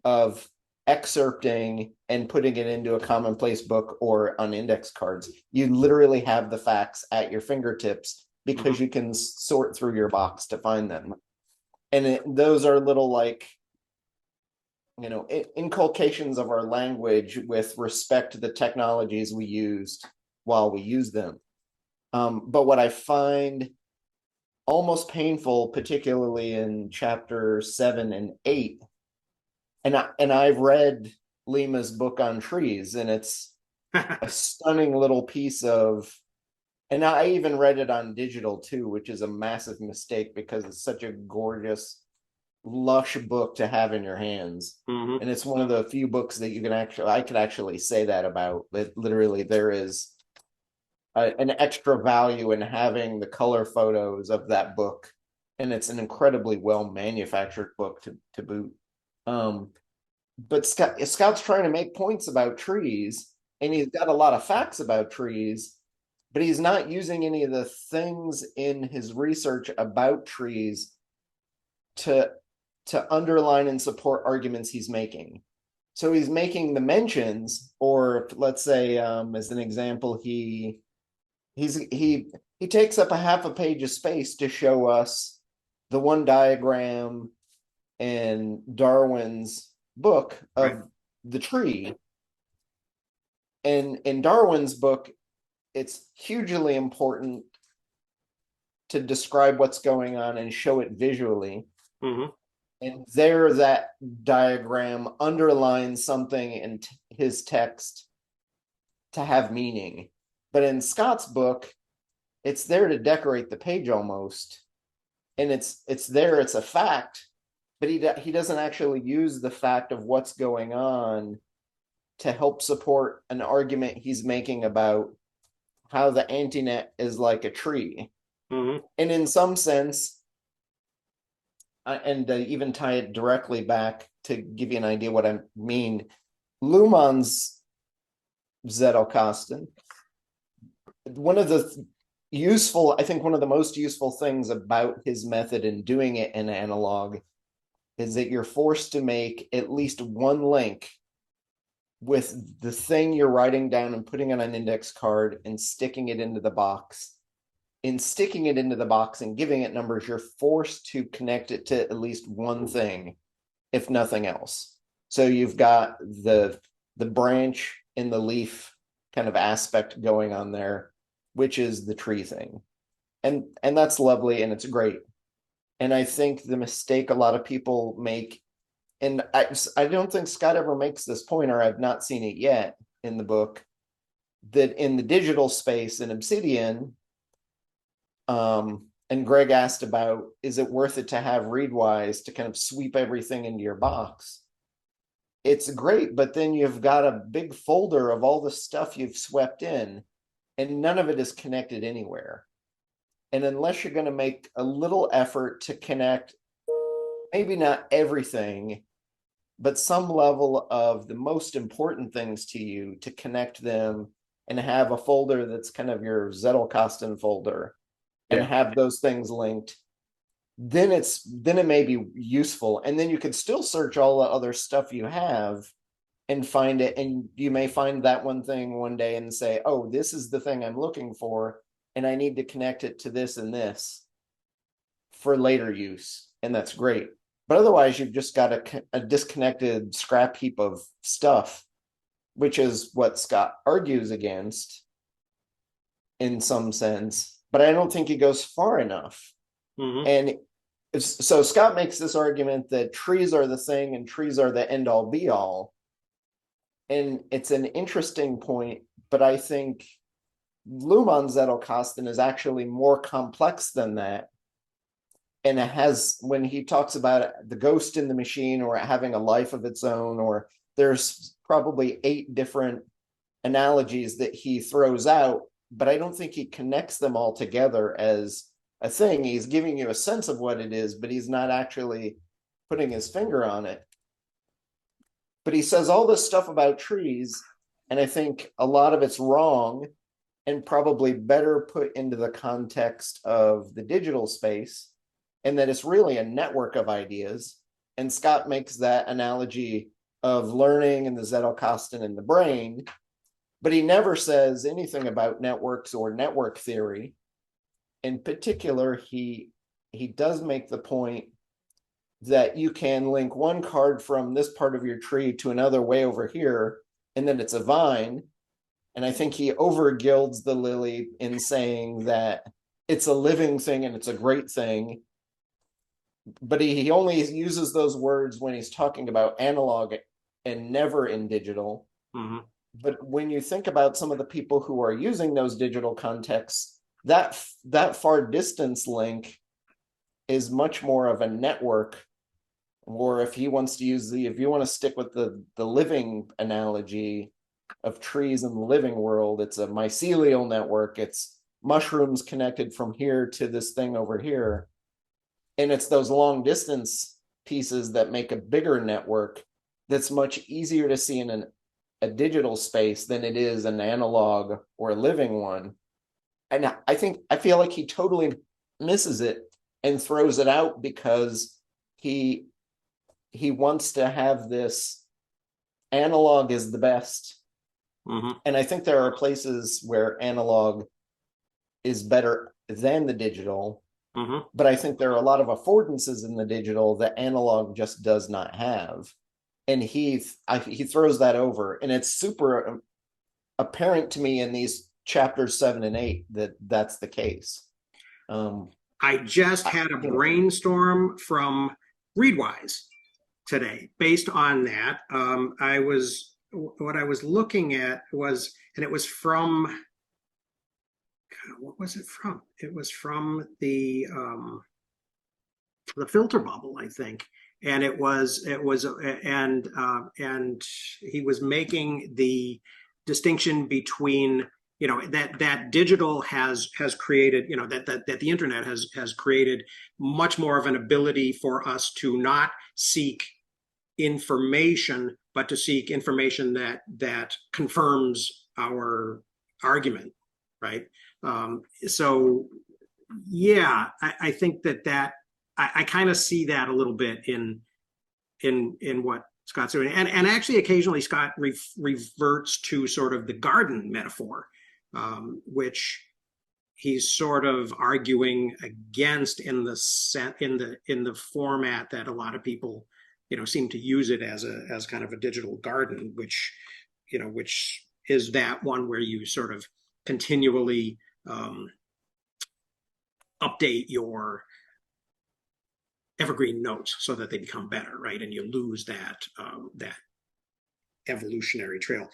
of excerpting and putting it into a commonplace book or on index cards. You literally have the facts at your fingertips because you can sort through your box to find them. And those are little inculcations of our language with respect to the technologies we used while we use them. But what I find almost painful, particularly in chapter 7 and 8, and I've read Lima's book on trees, and it's a stunning little piece of, and I even read it on digital too, which is a massive mistake because it's such a gorgeous lush book to have in your hands. Mhm. And it's one of the few books that I could actually say that about. That literally there is an extra value in having the color photos of that book, and it's an incredibly well manufactured book to boot. But Scott's trying to make points about trees, and he's got a lot of facts about trees, but he's not using any of the things in his research about trees to underline and support arguments he's making. So he's making the mentions, or let's say, as an example, he takes up a half a page of space to show us the one diagram in Darwin's book of the tree. And in Darwin's book, it's hugely important to describe what's going on and show it visually. Mhm. And there, that diagram underlines something in his text to have meaning. But in Scott's book, it's there to decorate the page almost. And it's there, it's a fact, but he doesn't actually use the fact of what's going on to help support an argument he's making about how the Antinet is like a tree. Mhm. And in some sense, and even tie it directly back to give you an idea what I mean, Luhmann's Zettelkasten, one of the most useful things about his method in doing it in analog is that you're forced to make at least one link with the thing you're writing down and putting on an index card and sticking it into the box. In sticking it into the box and giving it numbers, you're forced to connect it to at least one thing, if nothing else. So you've got the branch and the leaf kind of aspect going on there, which is the tree thing. And that's lovely and it's great. And I think the mistake a lot of people make, and I don't think Scott ever makes this point, or I've not seen it yet in the book, that in the digital space in Obsidian, and Greg asked about, is it worth it to have Readwise to kind of sweep everything into your box? It's great, but then you've got a big folder of all the stuff you've swept in, and none of it is connected anywhere. And unless you're going to make a little effort to connect, maybe not everything, but some level of the most important things to you, to connect them and have a folder that's kind of your Zettelkasten folder, and have those things linked, then it may be useful. And then you could still search all the other stuff you have and find it. And you may find that one thing one day and say, oh, this is the thing I'm looking for, and I need to connect it to this and this for later use. And that's great. But otherwise, you've just got a disconnected scrap heap of stuff, which is what Scott argues against in some sense. But I don't think he goes far enough. Mhm. And so Scott makes this argument that trees are the thing and trees are the end all be all. And it's an interesting point, but I think Luhmann's Zettelkasten is actually more complex than that. And it has, when he talks about the ghost in the machine or having a life of its own, or there's probably 8 different analogies that he throws out, but I don't think he connects them all together as a thing. He's giving you a sense of what it is, but he's not actually putting his finger on it. But he says all this stuff about trees, and I think a lot of it's wrong and probably better put into the context of the digital space, and that it's really a network of ideas. And Scott makes that analogy of learning and the Zettelkasten in the brain, but he never says anything about networks or network theory. In particular, he does make the point that you can link one card from this part of your tree to another way over here, and then it's a vine. And I think he overgilds the lily in saying that it's a living thing and it's a great thing. But he only uses those words when he's talking about analog and never in digital. Mhm. But when you think about some of the people who are using those digital contexts, that far distance link is much more of a network Or if he wants to use if you want to stick with the living analogy of trees in the living world, it's a mycelial network. It's mushrooms connected from here to this thing over here. And it's those long distance pieces that make a bigger network that's much easier to see in a digital space than it is an analog or a living one. And I feel like he totally misses it and throws it out because he wants to have this analog is the best. Mm-hmm. And I think there are places where analog is better than the digital. Mm-hmm. But I think there are a lot of affordances in the digital that analog just does not have. And he throws that over. And it's super apparent to me in these chapters 7 and 8 that that's the case. I just had a brainstorm from Readwise today based on that. What I was looking at was, and it was from, God, what was it from? It was from the filter bubble, I think. And and he was making the distinction between, you know, that digital has created, you know, that the internet has created much more of an ability for us to not seek information, but to seek information that confirms our argument, right? So yeah, I think that I kind of see that a little bit in what Scott's doing, and actually occasionally Scott reverts to sort of the garden metaphor, which he's sort of arguing against in the format that a lot of people, you know, seem to use it as kind of a digital garden, which is that one where you sort of continually update your evergreen notes so that they become better, right? And you lose that evolutionary trail.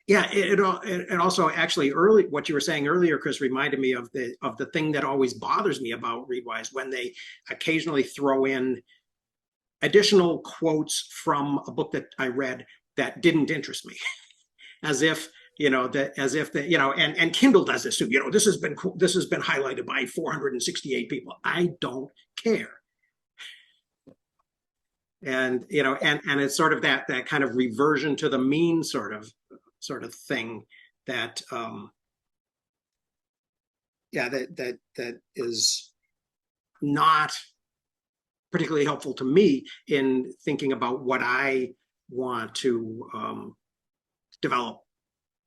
Yeah, it also actually early what you were saying earlier, Chris, reminded me of the thing that always bothers me about Readwise when they occasionally throw in additional quotes from a book that I read that didn't interest me, as if and Kindle does this too. You know, this has been highlighted by 468 people. I don't care. And and it's sort of that kind of reversion to the mean sort of thing that that is not particularly helpful to me in thinking about what I want to develop,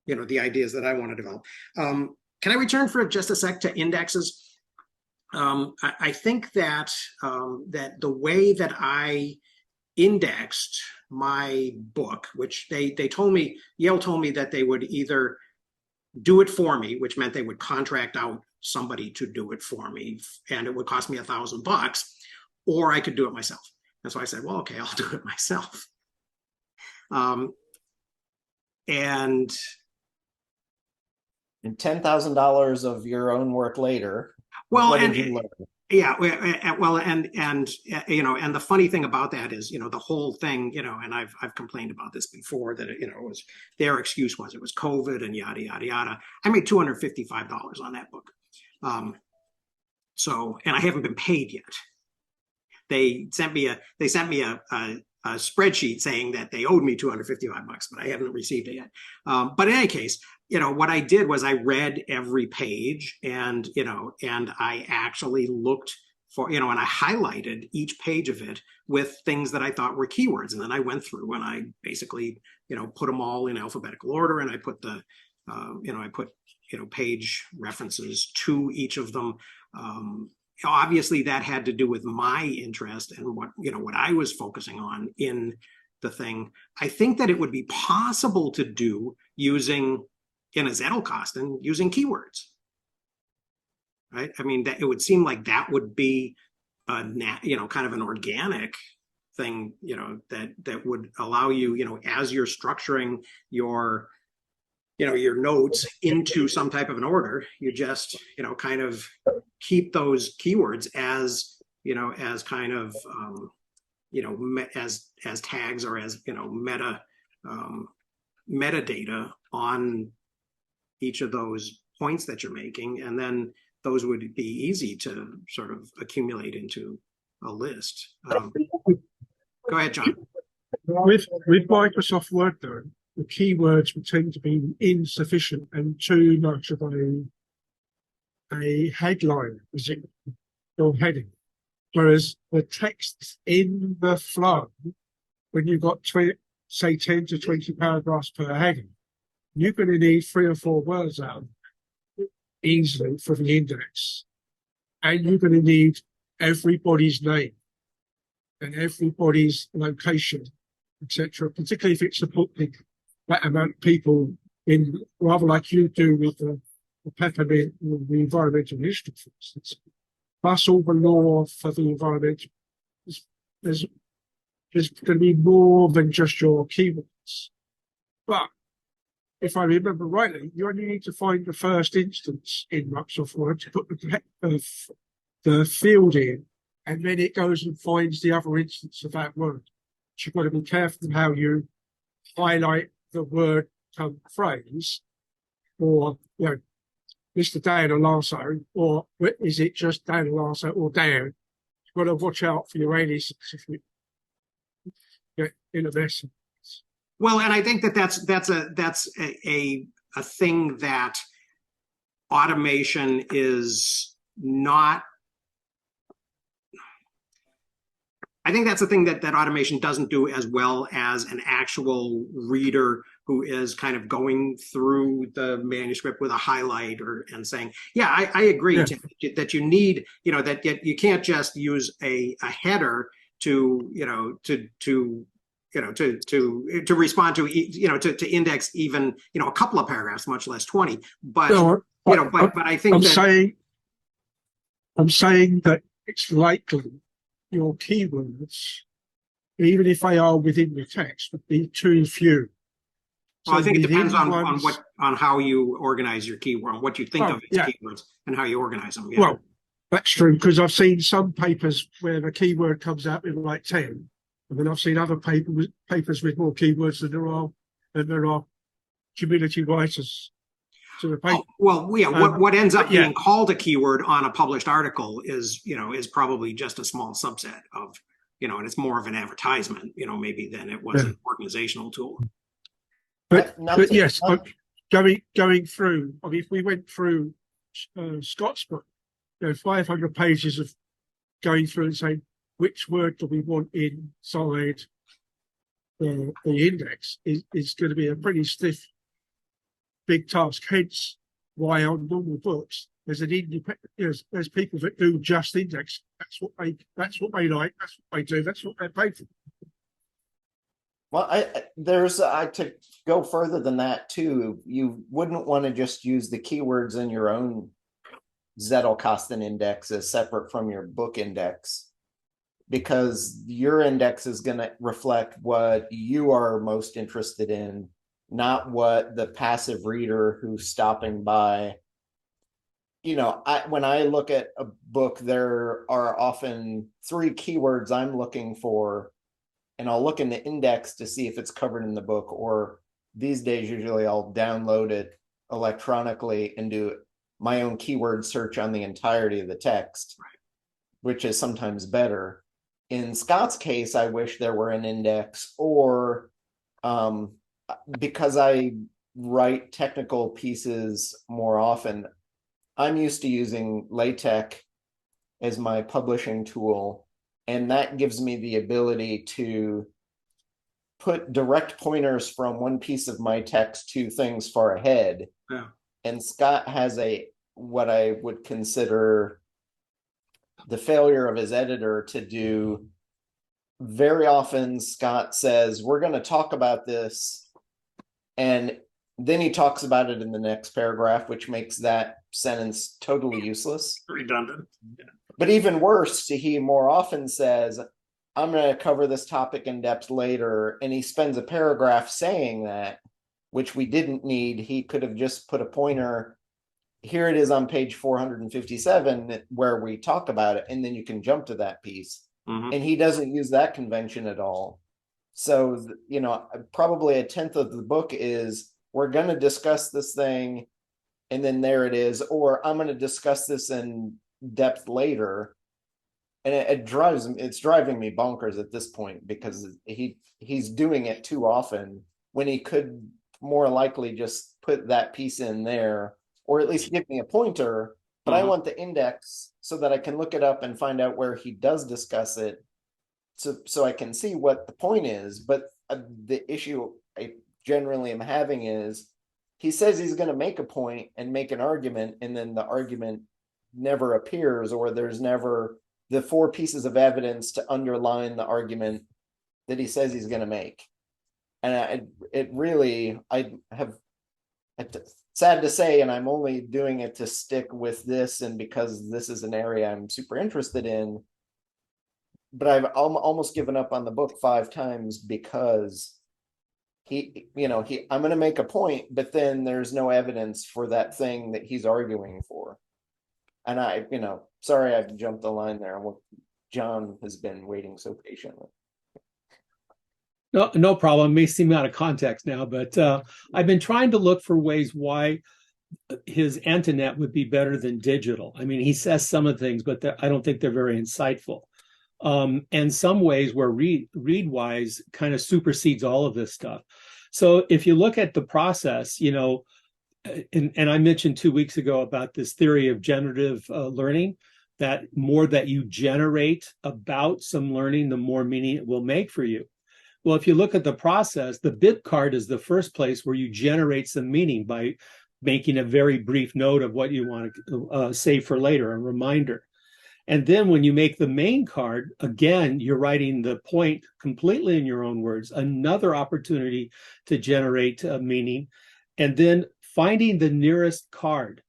you know, the ideas that I want to develop. Can I return for just a sec to indexes? I think that that the way that I indexed my book, which Yale told me that they would either do it for me, which meant they would contract out somebody to do it for me, and it would cost me $1,000, or I could do it myself. And so I said, well, okay, I'll do it myself. And $10,000 of your own work later. Well, what and did you learn? Yeah, well, and you know, and the funny thing about that is, you know, the whole thing, you know, and I've complained about this before, that you know, it was their excuse was it was COVID and yada yada yada. I made $255 on that book, so, and I haven't been paid yet. They sent me a spreadsheet saying that they owed me $255, but I haven't received it yet. But in any case, you know, what I did was I read every page, and, you know, and I actually looked for, you know, and I highlighted each page of it with things that I thought were keywords. And then I went through and I basically, you know, put them all in alphabetical order, and I put page references to each of them. Obviously that had to do with my interest and what I was focusing on in the thing. I think that it would be possible to do using, in a Zettelkasten, using keywords, right? I mean, that it would seem like that would be kind of an organic thing, you know, that would allow you, you know, as you're structuring your, you know, your notes into some type of an order, you just, you know, kind of keep those keywords as, you know, as kind of as tags or as metadata on each of those points that you're making, and then those would be easy to sort of accumulate into a list. Go ahead, John. With Microsoft Word, though, the keywords would tend to be insufficient and too much of a headline, is it, or heading. Whereas the text in the flow, when you've got say 10 to 20 paragraphs per heading, you're going to need 3 or 4 words out easily for the index. And you're going to need everybody's name and everybody's location, etc. Particularly if it's a book with that amount of people in, rather like you do with the peppermint, the environmental history, for instance. Plus all the law for the environmental. There's going to be more than just your keywords. But if I remember rightly, you only need to find the first instance in Microsoft Word to put the field in, and then it goes and finds the other instance of that word. So you've got to be careful how you highlight the word phrase, or Mr. Dan Alasso, or is it just Dan Alasso or Dan? You've got to watch out for your aliases if you get in a mess. Well, and I think that's a thing that automation is not. I think that's a thing that automation doesn't do as well as an actual reader who is kind of going through the manuscript with a highlight and saying, yeah, I agree that you need, that you can't just use a header to respond to, to index even, a couple of paragraphs, much less 20. But, but I think I'm saying that it's likely your keywords, even if they are within the text, would be too few. Well, I think it depends on how you organize your keyword, what you think of as keywords, and how you organize them. Yeah. Well, that's true, because I've seen some papers where the keyword comes out with like 10, and then I've seen other papers with more keywords than there are community writers to the paper. What ends up being called a keyword on a published article is probably just a small subset of, and it's more of an advertisement, maybe than it was an organizational tool. But yes, going through, I mean, if we went through Scott's book, 500 pages of going through and saying, which word do we want inside the index is going to be a pretty stiff, big task. Hence why on normal books, there's an there's people that do just index. That's what they like. That's what they do. That's what they're paid for. Well, to go further than that too, you wouldn't want to just use the keywords in your own Zettelkasten index as separate from your book index, because your index is going to reflect what you are most interested in, not what the passive reader who's stopping by. When I look at a book, there are often 3 keywords I'm looking for, and I'll look in the index to see if it's covered in the book, or these days, usually I'll download it electronically and do my own keyword search on the entirety of the text, which is sometimes better. In Scott's case, I wish there were an index, or because I write technical pieces more often, I'm used to using LaTeX as my publishing tool. And that gives me the ability to put direct pointers from one piece of my text to things far ahead. Yeah. And Scott has what I would consider the failure of his editor to do. Very often Scott says, we're going to talk about this, and then he talks about it in the next paragraph, which makes that sentence totally useless. Redundant. Yeah. But even worse, he more often says, I'm going to cover this topic in depth later, and he spends a paragraph saying that, which we didn't need. He could have just put a pointer, here it is on page 457, where we talk about it, and then you can jump to that piece. and he doesn't use that convention at all. So, probably a tenth of the book is, we're going to discuss this thing, and then there it is, or I'm going to discuss this in depth later. And it's driving me bonkers at this point, because he's doing it too often when he could more likely just put that piece in there, or at least give me a pointer. But I want the index so that I can look it up and find out where he does discuss it, so I can see what the point is. But the issue I generally am having is, he says he's going to make a point and make an argument, and then the argument never appears, or there's never the 4 pieces of evidence to underline the argument that he says he's going to make. And sad to say, and I'm only doing it to stick with this, and because this is an area I'm super interested in, but I've almost given up on the book 5 times, because I'm going to make a point, but then there's no evidence for that thing that he's arguing for. And sorry, I've jumped the line there. John has been waiting so patiently. No problem. It may seem out of context now, but I've been trying to look for ways why his Antinet would be better than digital. I mean, he says some of the things, but I don't think they're very insightful. And some ways where Readwise kind of supersedes all of this stuff. So if you look at the process, and I mentioned 2 weeks ago about this theory of generative learning, that more that you generate about some learning, the more meaning it will make for you. Well, if you look at the process, the bit card is the first place where you generate some meaning by making a very brief note of what you want to save for later, a reminder. And then when you make the main card, again, you're writing the point completely in your own words, another opportunity to generate meaning. And then finding the nearest card.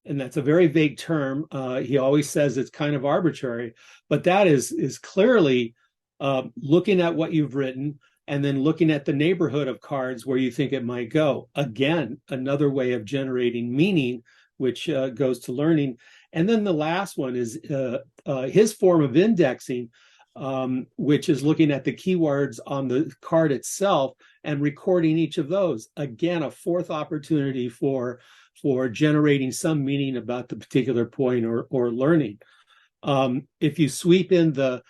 And that's a very vague term. He always says it's kind of arbitrary, but that is clearly looking at what you've written and then looking at the neighborhood of cards where you think it might go. Again, another way of generating meaning, which goes to learning. And then the last one is his form of indexing, which is looking at the keywords on the card itself and recording each of those. Again, a 4th opportunity for generating some meaning about the particular point or learning. If you sweep in the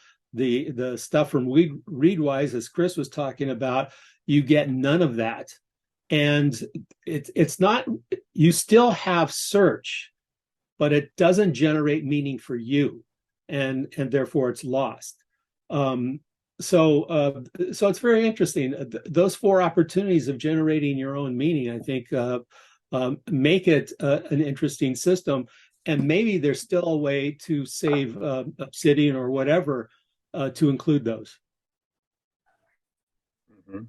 stuff from Readwise, as Chris was talking about, you get none of that. And it's not, you still have search, but it doesn't generate meaning for you, and therefore it's lost. So it's very interesting. Those 4 opportunities of generating your own meaning, I think, make it an interesting system. And maybe there's still a way to save Obsidian or whatever to include those. Mm-hmm.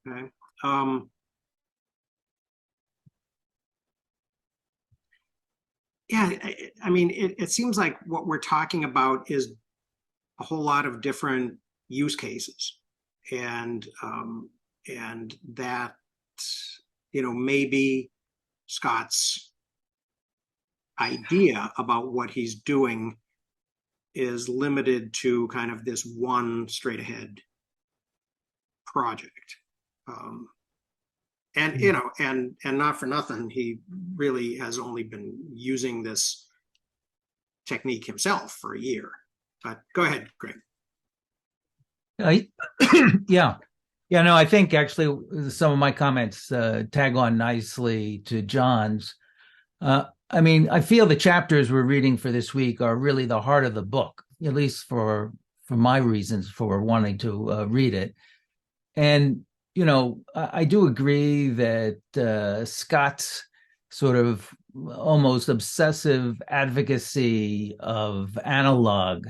Okay. Yeah, I mean, it seems like what we're talking about is a whole lot of different use cases, and that, maybe Scott's idea about what he's doing is limited to kind of this one straight ahead project. And not for nothing, he really has only been using this technique himself for a year. But go ahead, Greg. No, I think actually some of my comments tag on nicely to John's. I mean, I feel the chapters we're reading for this week are really the heart of the book, at least for my reasons for wanting to read it. And I do agree that Scott's sort of almost obsessive advocacy of analog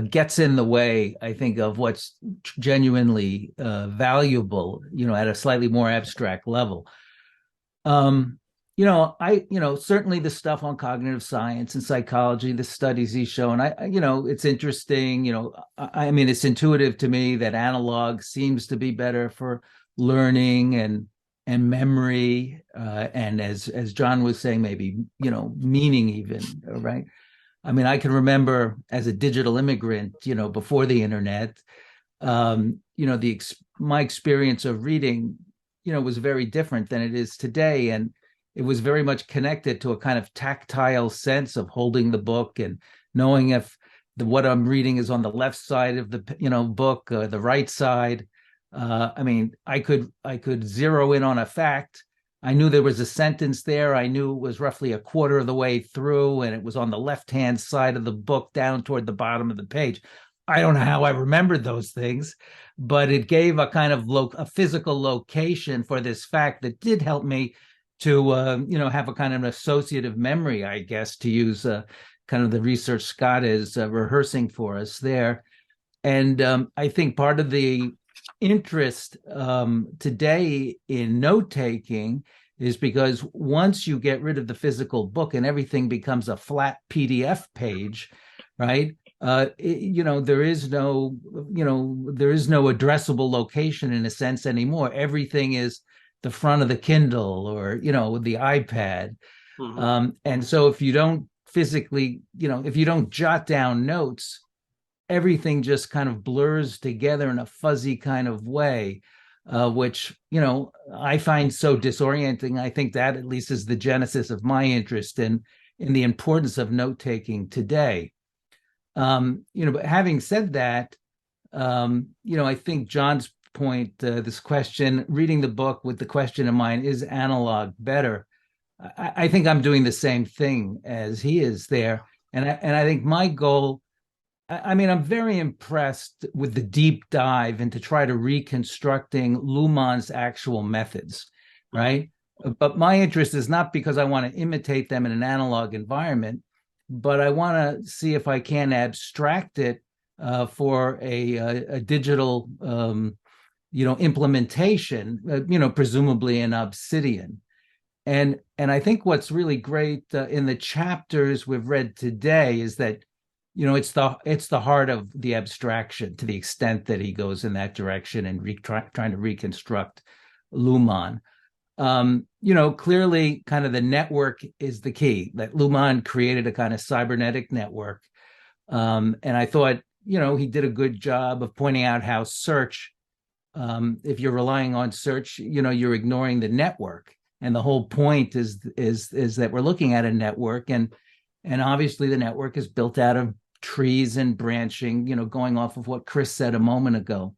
gets in the way, I think, of what's genuinely valuable, at a slightly more abstract level. certainly the stuff on cognitive science and psychology, the studies he's shown, it's interesting. I mean, it's intuitive to me that analog seems to be better for learning and memory, and as John was saying, maybe meaning even, right? I mean, I can remember as a digital immigrant, before the internet, my experience of reading, was very different than it is today, and it was very much connected to a kind of tactile sense of holding the book and knowing if what I'm reading is on the left side of the book, the right side. I mean, I could zero in on a fact. I knew there was a sentence there. I knew it was roughly a quarter of the way through, and it was on the left-hand side of the book, down toward the bottom of the page. I don't know how I remembered those things, but it gave a kind of a physical location for this fact that did help me to have a kind of an associative memory, I guess, to use kind of the research Scott is rehearsing for us there. And I think part of the interest today in note-taking is because once you get rid of the physical book and everything becomes a flat PDF page, right? There is no addressable location in a sense anymore. Everything is the front of the Kindle or the iPad. Mm-hmm. And so if you don't physically, if you don't jot down notes, everything just kind of blurs together in a fuzzy kind of way, which I find so disorienting. I think that at least is the genesis of my interest in the importance of note-taking today. But having said that, I think John's point, this question, reading the book with the question in mind, is analog better? I think I'm doing the same thing as he is there. And I think my goal, I'm very impressed with the deep dive into try to reconstructing Luhmann's actual methods, right? But my interest is not because I want to imitate them in an analog environment, but I want to see if I can abstract it for a digital, implementation, presumably in Obsidian. And I think what's really great in the chapters we've read today is that, it's the heart of the abstraction to the extent that he goes in that direction and trying to reconstruct Luhmann. Clearly kind of the network is the key, that Luhmann created a kind of cybernetic network. And I thought, he did a good job of pointing out how search, if you're relying on search, you're ignoring the network. And the whole point is that we're looking at a network, and obviously the network is built out of trees and branching, going off of what Chris said a moment ago,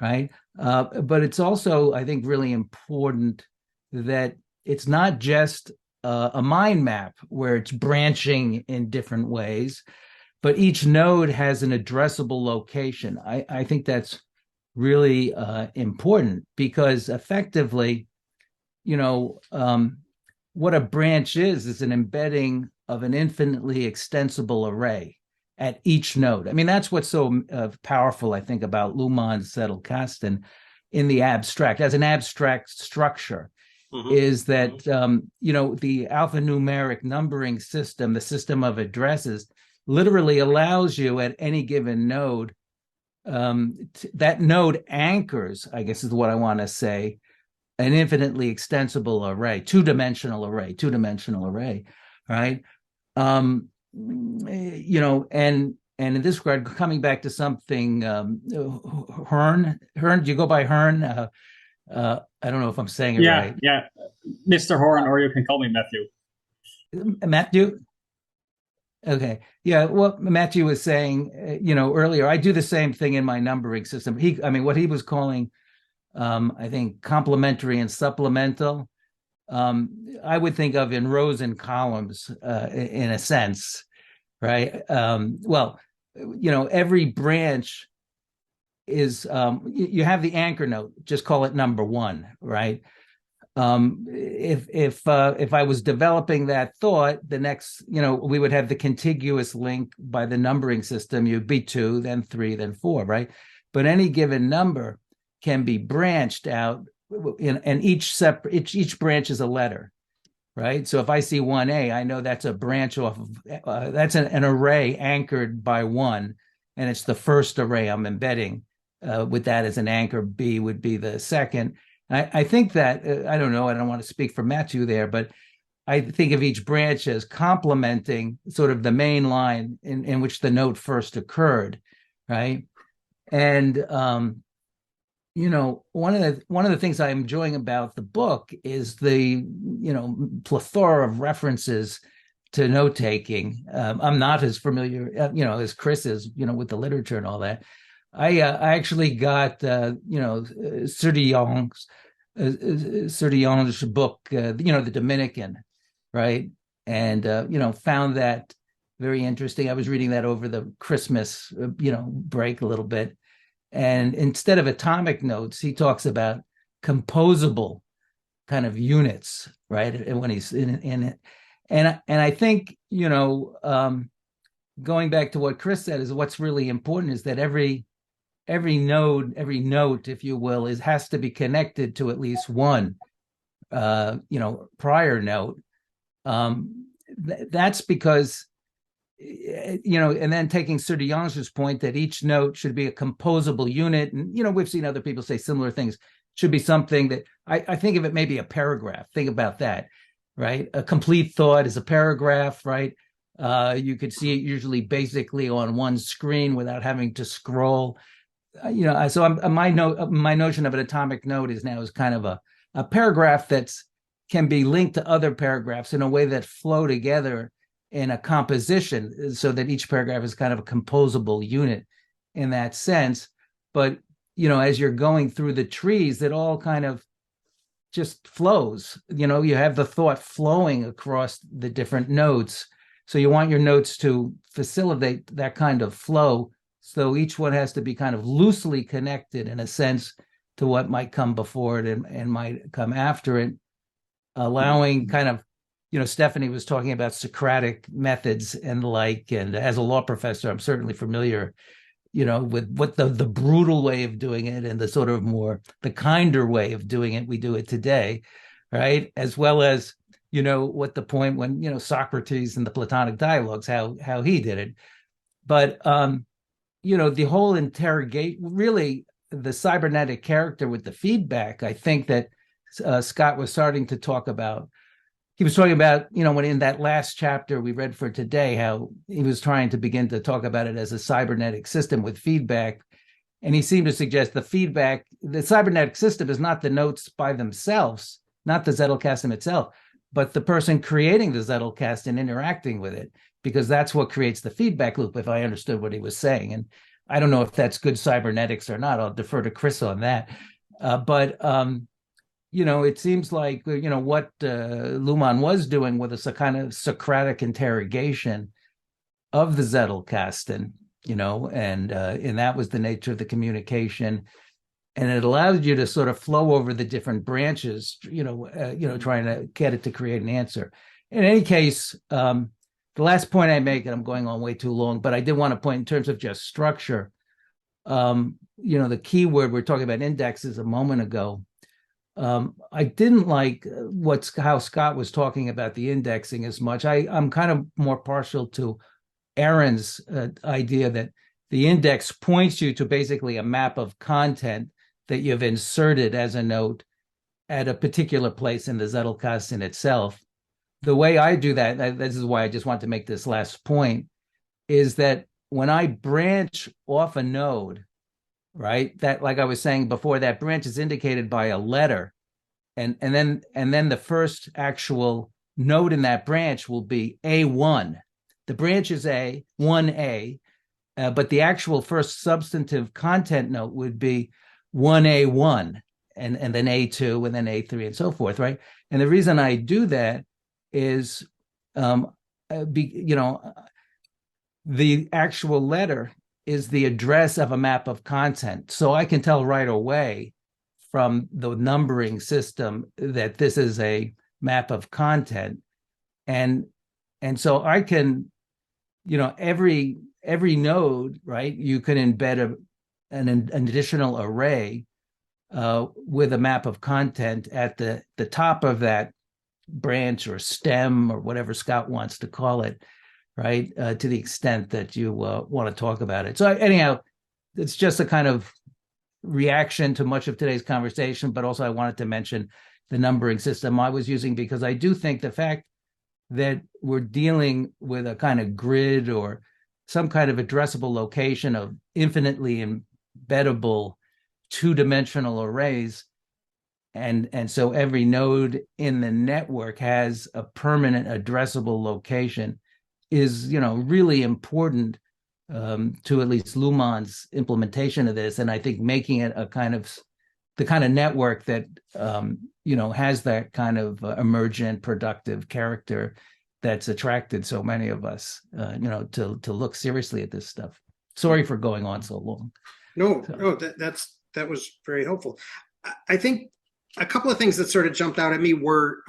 right? But it's also, I think, really important that it's not just a mind map where it's branching in different ways, but each node has an addressable location. I think that's really important because effectively, what a branch is an embedding of an infinitely extensible array at each node. I mean, that's what's so powerful, I think, about Luhmann's Zettelkasten in the abstract, as an abstract structure, is that, the alphanumeric numbering system, the system of addresses, literally allows you at any given node, that node anchors, I guess is what I want to say, an infinitely extensible array, two-dimensional array, right? And in this regard, coming back to something, Hearn, do you go by Hearn? I don't know if I'm saying it right. Yeah, Mr. Horn, or you can call me Matthew. Matthew? Okay. Yeah, well, Matthew was saying, earlier, I do the same thing in my numbering system. What he was calling, I think, complementary and supplemental, I would think of in rows and columns, in a sense, right? Every branch is, you have the anchor node, just call it number one, right? If I was developing that thought, the next, we would have the contiguous link by the numbering system. You'd be 2, then 3, then 4, right? But any given number can be branched out, and each branch is a letter. right? So if I see 1A, I know that's a branch off of, that's an array anchored by 1, and it's the first array I'm embedding with that as an anchor. B would be the second. I think that, I don't know, I don't want to speak for Matthew there, but I think of each branch as complementing sort of the main line in which the note first occurred, right? And one of the things I'm enjoying about the book is the plethora of references to note taking. I'm not as familiar, as Chris is, with the literature and all that. I actually got Surdillon's book, the Dominican, right? And found that very interesting. I was reading that over the Christmas break a little bit. And instead of atomic notes, he talks about composable kind of units, right? And when he's in it. And I think, going back to what Chris said, is what's really important is that every node, every note, if you will, has to be connected to at least one prior note. That's because and then taking Surdillon's point that each note should be a composable unit. And, we've seen other people say similar things. Should be something that I think of it maybe a paragraph. Think about that, right? A complete thought is a paragraph, right? You could see it usually basically on one screen without having to scroll. So my notion of an atomic note is kind of a paragraph that's can be linked to other paragraphs in a way that flow together in a composition, so that each paragraph is kind of a composable unit in that sense. But as you're going through the trees, it all kind of just flows. You have the thought flowing across the different notes. So you want your notes to facilitate that kind of flow. So each one has to be kind of loosely connected in a sense to what might come before it and might come after it, allowing kind of, Stephanie was talking about Socratic methods and the like. And as a law professor, I'm certainly familiar, with what the brutal way of doing it and the sort of more the kinder way of doing it we do it today, right? As well as, what the point when, Socrates and the Platonic dialogues, how he did it. But, the whole interrogate, really the cybernetic character with the feedback, I think that Scott was starting to talk about. He was talking about, when in that last chapter we read for today, how he was trying to begin to talk about it as a cybernetic system with feedback. And he seemed to suggest the cybernetic system is not the notes by themselves, not the Zettelkasten itself, but the person creating the Zettelkasten and interacting with it, because that's what creates the feedback loop, if I understood what he was saying. And I don't know if that's good cybernetics or not. I'll defer to Chris on that. But it seems like, what Luhmann was doing with a kind of Socratic interrogation of the Zettelkasten, and that was the nature of the communication. And it allowed you to sort of flow over the different branches, trying to get it to create an answer. In any case, the last point I make, and I'm going on way too long, but I did want to point in terms of just structure. The key word, we're talking about indexes a moment ago. I didn't like how Scott was talking about the indexing as much. I'm kind of more partial to Aaron's idea that the index points you to basically a map of content that you've inserted as a note at a particular place in the Zettelkasten itself. The way I do that, this is why I just want to make this last point, is that when I branch off a node, right, that, like I was saying before, that branch is indicated by a letter, and then the first actual node in that branch will be A1. The branch is A1A, but the actual first substantive content node would be 1A1, and then A2, and then A3, and so forth, right? And the reason I do that is, the actual letter is the address of a map of content. So I can tell right away from the numbering system that this is a map of content. And so I can, every node, right, you can embed an additional array with a map of content at the top of that branch or stem or whatever Scott wants to call it, right? To the extent that you want to talk about it. So anyhow, it's just a kind of reaction to much of today's conversation, but also I wanted to mention the numbering system I was using, because I do think the fact that we're dealing with a kind of grid or some kind of addressable location of infinitely embeddable two-dimensional arrays, and so every node in the network has a permanent addressable location, is really important to at least Luhmann's implementation of this. And I think making it the kind of network that has that kind of emergent productive character that's attracted so many of us to look seriously at this stuff. Sorry for going on so long. No, that was very helpful. I think a couple of things that sort of jumped out at me were,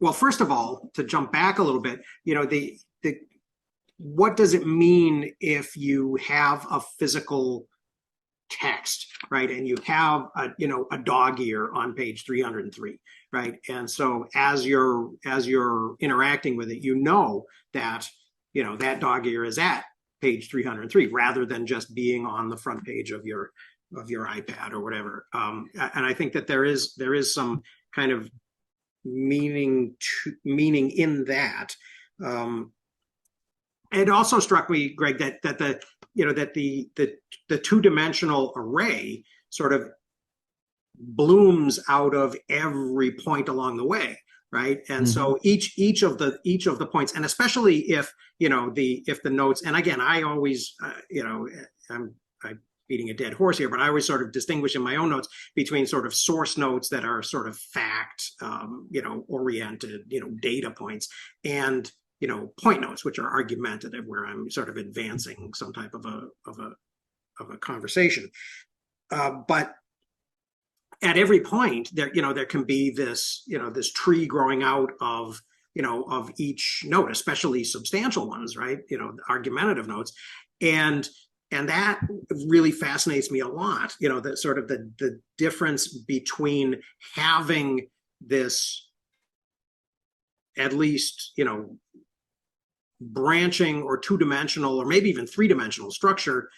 well, first of all, to jump back a little bit, the what does it mean if you have a physical text, right? And you have a dog ear on page 303, right? And so as you're interacting with it, that that dog ear is at page 303 rather than just being on the front page of your iPad or whatever. And I think that there is some kind of meaning in that. It also struck me, Greg, that the two-dimensional array sort of blooms out of every point along the way, right? And so each of the points, and especially if the notes, and again, I always I'm beating a dead horse here, but I always sort of distinguish in my own notes between sort of source notes that are sort of fact oriented, data points, and point notes, which are argumentative, where I'm sort of advancing some type of a conversation. But at every point, there can be this tree growing out of each note, especially substantial ones, right? Argumentative notes, and that really fascinates me a lot. That sort of the difference between having this, at least branching or two-dimensional or maybe even three-dimensional structure,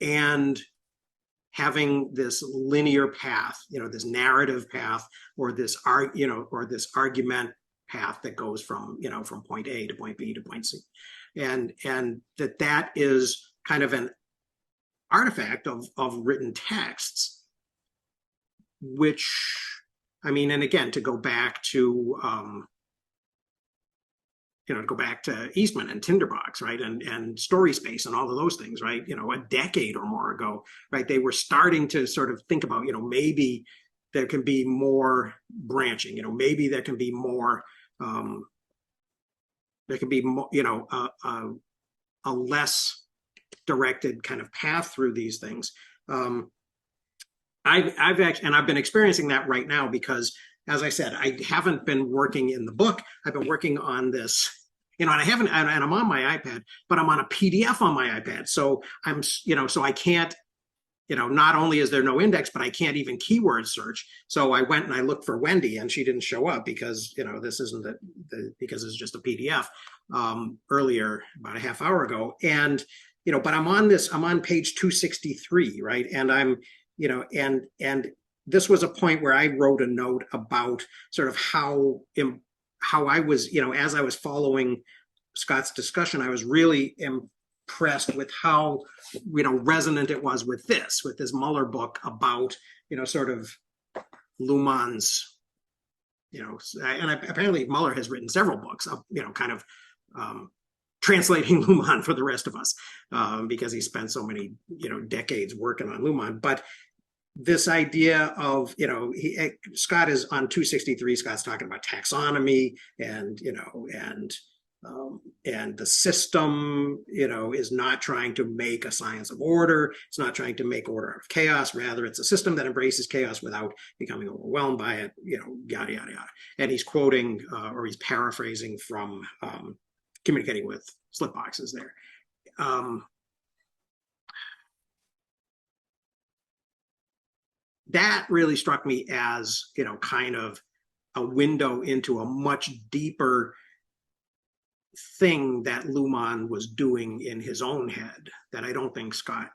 and having this linear path, this narrative path, or this argument path that goes from point A to point B to point C, and that is kind of an artifact of written texts, which, I mean, and again, to go back to Eastman and Tinderbox, right, and Story Space and all of those things, right, a decade or more ago, right, they were starting to sort of think about, maybe there can be more branching, maybe there can be more, a less directed kind of path through these things. I've been experiencing that right now because, as I said, I haven't been working in the book. I've been working on this, and I'm on my iPad, but I'm on a PDF on my iPad. So so I can't, not only is there no index, but I can't even keyword search. So I went and I looked for Wendy, and she didn't show up because, this isn't because it's just a PDF earlier, about a half hour ago. And, but I'm on page 263, right? And I'm, and this was a point where I wrote a note about sort of how I was, as I was following Scott's discussion, I was really impressed with how, resonant it was with this Muller book about, sort of Luhmann's, and apparently Muller has written several books of, kind of translating Luhmann for the rest of us, because he spent so many, decades working on Luhmann. But this idea of, Scott is on 263, Scott's talking about taxonomy and the system, is not trying to make a science of order. It's not trying to make order out of chaos. Rather, it's a system that embraces chaos without becoming overwhelmed by it, yada, yada, yada. And he's quoting, or he's paraphrasing from Communicating with Slipboxes there. That really struck me as, kind of a window into a much deeper thing that Luhmann was doing in his own head that I don't think Scott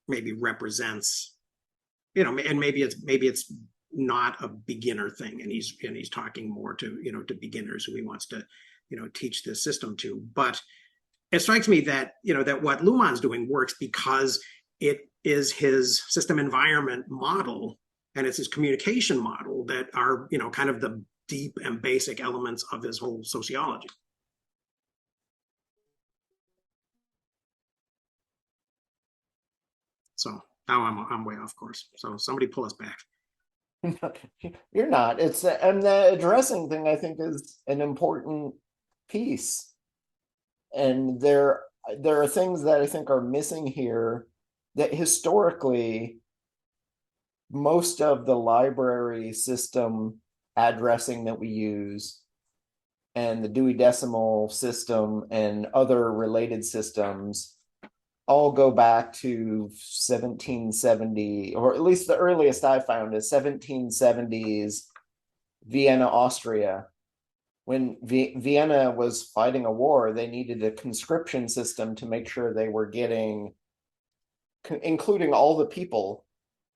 maybe represents, and maybe it's not a beginner thing, and he's talking more to to beginners who he wants to teach this system to. But it strikes me that that what Luhmann's doing works because it is his system environment model and it's his communication model that are kind of the deep and basic elements of his whole sociology. So now I'm way off course. So somebody pull us back. You're not. It's and the addressing thing I think is an important piece. And there are things that I think are missing here that historically most of the library system addressing that we use and the Dewey Decimal System and other related systems all go back to 1770, or at least the earliest I found is 1770s Vienna, Austria. When Vienna was fighting a war, they needed a conscription system to make sure they were getting, including all the people,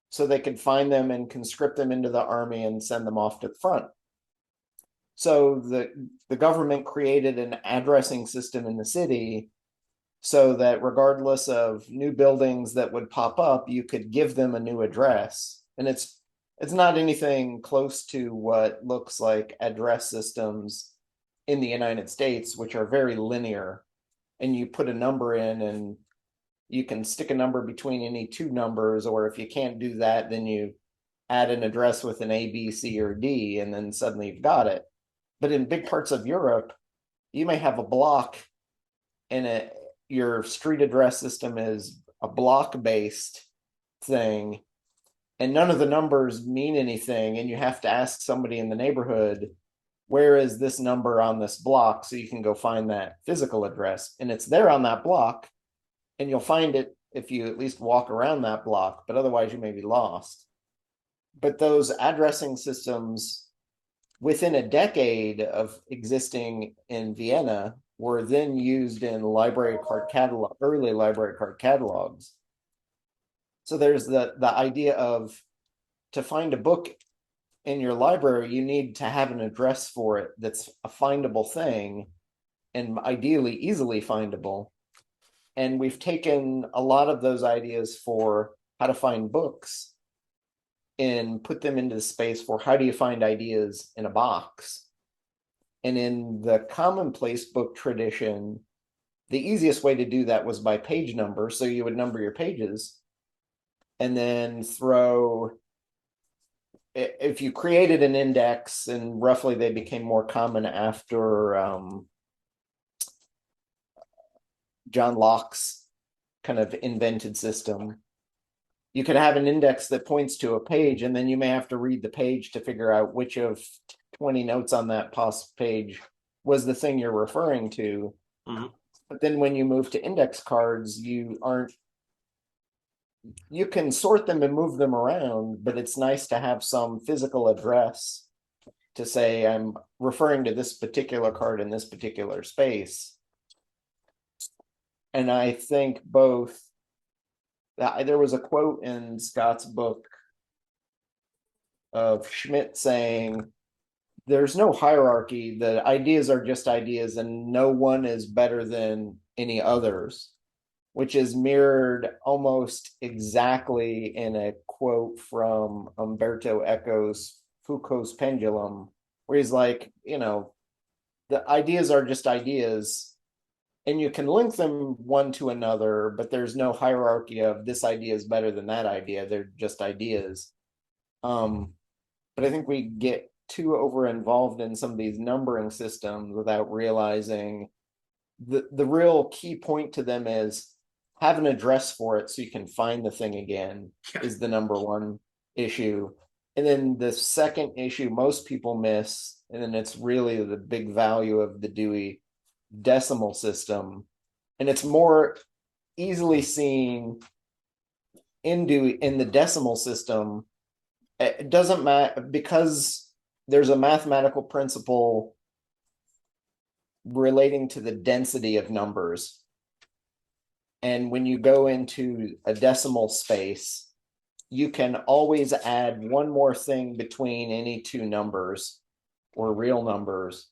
so they could find them and conscript them into the army and send them off to the front. So the government created an addressing system in the city so that regardless of new buildings that would pop up, you could give them a new address. And it's not anything close to what looks like address systems in the United States, which are very linear. And you put a number in and you can stick a number between any two numbers, or if you can't do that, then you add an address with an A, B, C, or D, and then suddenly you've got it. But in big parts of Europe, you may have a block and your street address system is a block-based thing, and none of the numbers mean anything, and you have to ask somebody in the neighborhood, where is this number on this block, so you can go find that physical address. And it's there on that block, and you'll find it if you at least walk around that block, but otherwise you may be lost. But those addressing systems, within a decade of existing in Vienna, were then used in early library card catalogs. So there's the idea of, to find a book in your library, you need to have an address for it that's a findable thing, and ideally easily findable. And we've taken a lot of those ideas for how to find books and put them into the space for how do you find ideas in a box. And in the commonplace book tradition, the easiest way to do that was by page number. So you would number your pages and then if you created an index, and roughly they became more common after John Locke's kind of invented system, you could have an index that points to a page, and then you may have to read the page to figure out which of 20 notes on that page was the thing you're referring to. Mm-hmm. But then when you move to index cards, you can sort them and move them around, but it's nice to have some physical address to say, I'm referring to this particular card in this particular space. And I think there was a quote in Scott's book of Schmidt saying, there's no hierarchy. The ideas are just ideas, and no one is better than any others, which is mirrored almost exactly in a quote from Umberto Eco's Foucault's Pendulum, where he's like, the ideas are just ideas, and you can link them one to another, but there's no hierarchy of this idea is better than that idea. They're just ideas. But I think we get too over involved in some of these numbering systems without realizing the real key point to them is have an address for it so you can find the thing again is the number one issue. And then the second issue most people miss, and then it's really the big value of the Dewey Decimal System, and it's more easily seen in the decimal system. It doesn't matter, because there's a mathematical principle relating to the density of numbers. And when you go into a decimal space, you can always add one more thing between any two numbers or real numbers.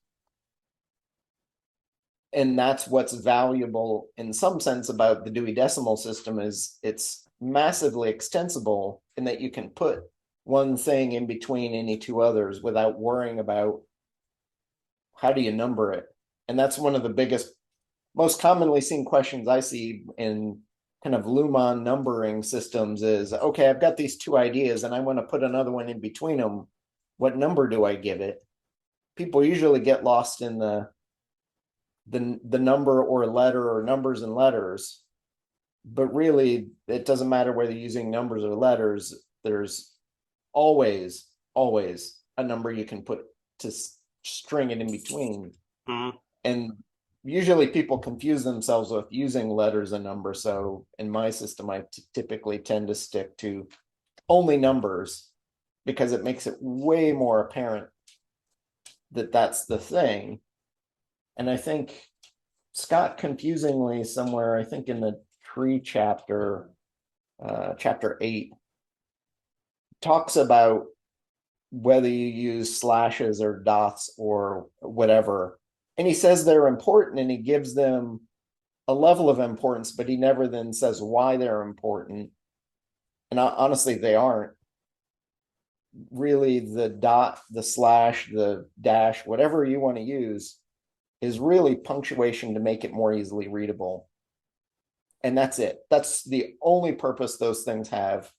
And that's what's valuable in some sense about the Dewey Decimal System, is it's massively extensible in that you can put one thing in between any two others without worrying about how do you number it. And that's one of the biggest, most commonly seen questions I see in kind of Luhmann numbering systems is, okay, I've got these two ideas and I want to put another one in between them. What number do I give it? People usually get lost in the number or letter or numbers and letters, but really it doesn't matter whether you're using numbers or letters. There's always a number you can put to string it in between. And usually people confuse themselves with using letters and numbers. So in my system, I typically tend to stick to only numbers because it makes it way more apparent that that's the thing. And I think Scott confusingly somewhere, I think in the tree chapter, chapter 8, talks about whether you use slashes or dots or whatever. And he says they're important and he gives them a level of importance, but he never then says why they're important. And honestly, they aren't. Really, the dot, the slash, the dash, whatever you want to use, is really punctuation to make it more easily readable. And that's it. That's the only purpose those things have.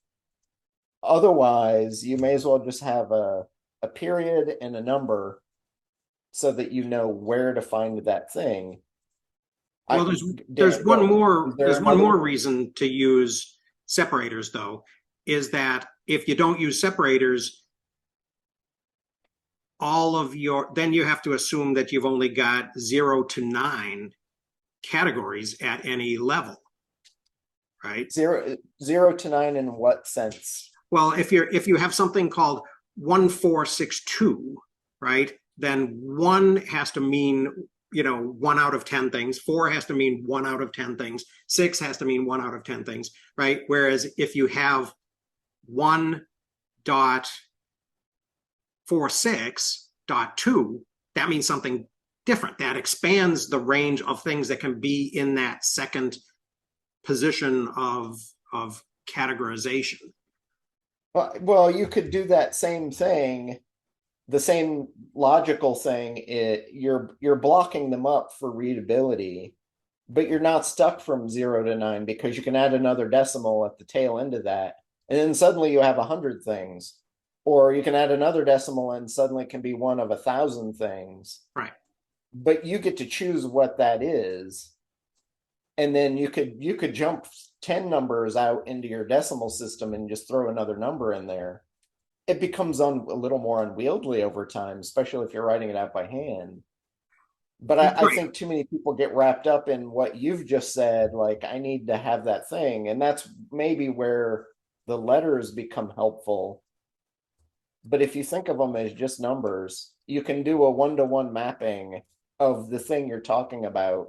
Otherwise, you may as well just have a period and a number so that you know where to find that thing. Well, there's one more reason to use separators, though, is that if you don't use separators, then you have to assume that you've only got 0 to 9 categories at any level, right? 0 to 9 in what sense? Well, if you have something called 1462, right, then 1 has to mean 1 out of 10 things. 4 has to mean 1 out of 10 things. 6 has to mean 1 out of 10 things, right? Whereas if you have 1.46.2, that means something different. That expands the range of things that can be in that second position of categorization. Well, you could do that same thing, the same logical thing. You're blocking them up for readability, but you're not stuck from 0 to 9 because you can add another decimal at the tail end of that. And then suddenly you have 100 things, or you can add another decimal and suddenly it can be one of 1,000 things. Right. But you get to choose what that is. And then you could jump 10 numbers out into your decimal system and just throw another number in there. It becomes a little more unwieldy over time, especially if you're writing it out by hand. But I think too many people get wrapped up in what you've just said, like, I need to have that thing. And that's maybe where the letters become helpful. But if you think of them as just numbers, you can do a 1-to-1 mapping of the thing you're talking about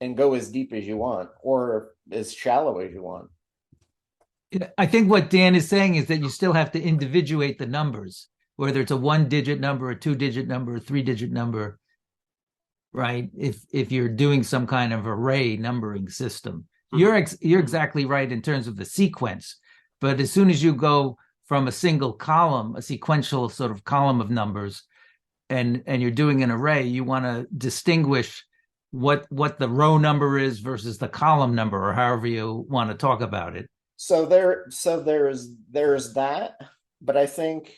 and go as deep as you want or as shallow as you want. I think what Dan is saying is that you still have to individuate the numbers, whether it's a 1-digit number, a 2-digit number, a 3-digit number, right? If you're doing some kind of array numbering system, you're exactly right in terms of the sequence. But as soon as you go from a single column, a sequential sort of column of numbers, and you're doing an array, you want to distinguish what the row number is versus the column number, or however you want to talk about it. So there's that, but I think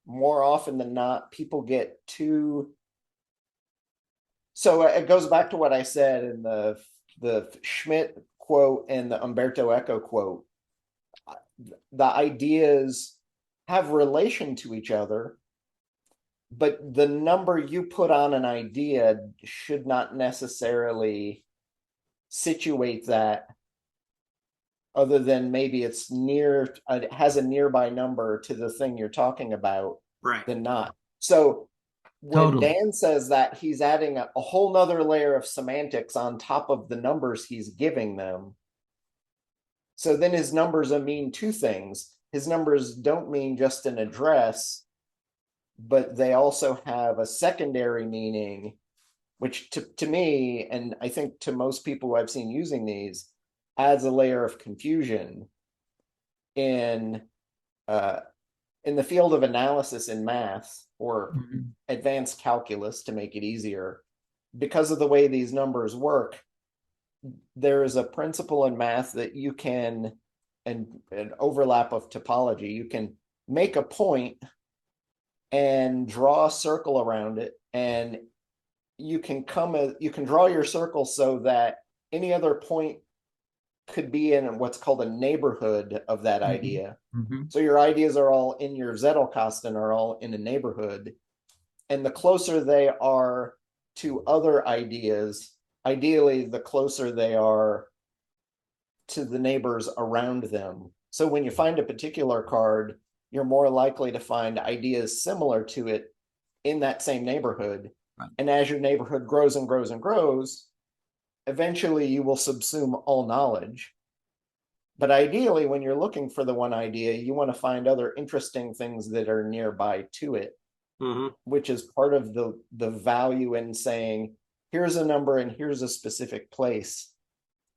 more often than not, people get too. So it goes back to what I said in the Schmidt quote and the Umberto Eco quote. The ideas have relation to each other, but the number you put on an idea should not necessarily situate that, other than maybe it has a nearby number to the thing you're talking about, right? Than not. So when Totally. Dan says that, he's adding a whole nother layer of semantics on top of the numbers he's giving them. So then his numbers mean two things. His numbers don't mean just an address, but they also have a secondary meaning, which to me, and I think to most people who I've seen using these, adds a layer of confusion in the field of analysis in math or advanced calculus, to make it easier. Because of the way these numbers work, there is a principle in math that you can, and an overlap of topology, you can make a point and draw a circle around it, and you can draw your circle so that any other point could be in what's called a neighborhood of that idea. So your ideas are all in your Zettelkasten, are all in a neighborhood, and the closer they are to other ideas, ideally the closer they are to the neighbors around them. So when you find a particular card, you're more likely to find ideas similar to it in that same neighborhood. Right. And as your neighborhood grows and grows and grows, eventually you will subsume all knowledge. But ideally, when you're looking for the one idea, you want to find other interesting things that are nearby to it, which is part of the value in saying, here's a number and here's a specific place,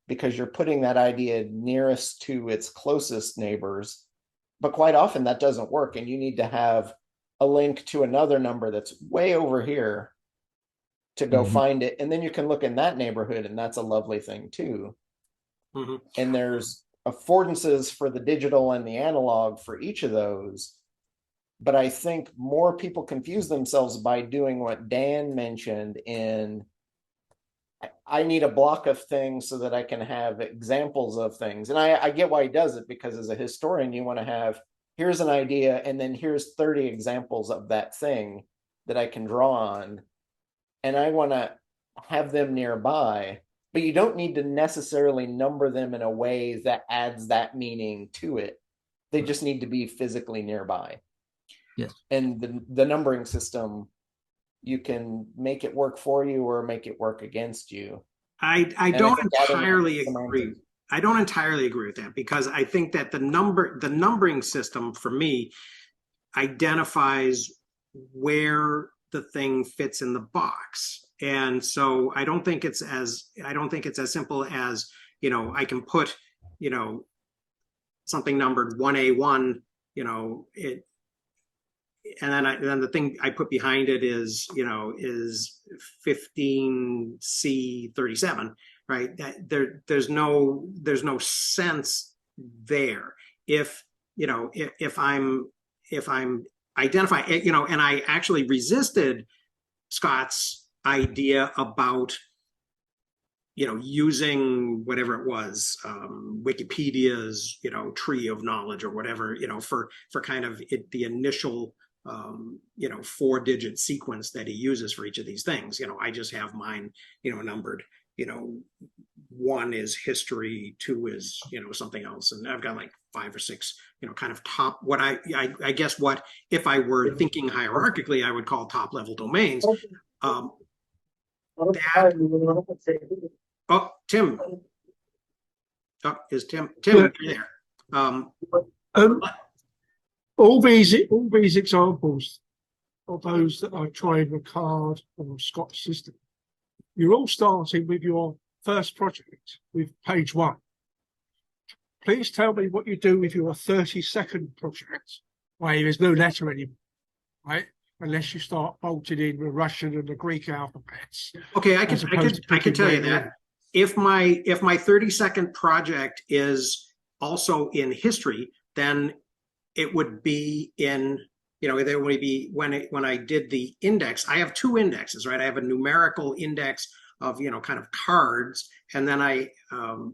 because you're putting that idea nearest to its closest neighbors. But quite often that doesn't work, and you need to have a link to another number that's way over here to go find it. And then you can look in that neighborhood, and that's a lovely thing too. And there's affordances for the digital and the analog for each of those. But I think more people confuse themselves by doing what Dan mentioned in, I need a block of things so that I can have examples of things. And I get why he does it, because as a historian, you want to have, here's an idea, and then here's 30 examples of that thing that I can draw on. And I want to have them nearby, but you don't need to necessarily number them in a way that adds that meaning to it. They just need to be physically nearby. Yes. And the numbering system, you can make it work for you or make it work against you. I don't entirely agree. I don't entirely agree with that, because I think that the numbering system for me identifies where the thing fits in the box. And so I don't think it's as simple as, I can put, something numbered 1A1, and then the thing I put behind it is 15C37, right? There's no sense there. If I'm identifying, and I actually resisted Scott's idea about using whatever it was, Wikipedia's tree of knowledge or whatever, for kind of the initial 4-digit sequence that he uses for each of these things. I just have mine numbered, 1 is history, 2 is something else, and I've got like 5 or 6 kind of top, what I guess what, if I were thinking hierarchically, I would call top level domains. Tim. Is Tim there? All these examples of those that I tried with card or Scott's system, you're all starting with your first project, with page 1. Please tell me what you do with your 30-second project, where there's no letter anymore, right? Unless you start bolting in the Russian and the Greek alphabets. Okay, I can tell you that. If my 30-second project is also in history, then it would be in, there would be, when I did the index, I have 2 indexes, right? I have a numerical index of, kind of cards, and then I, of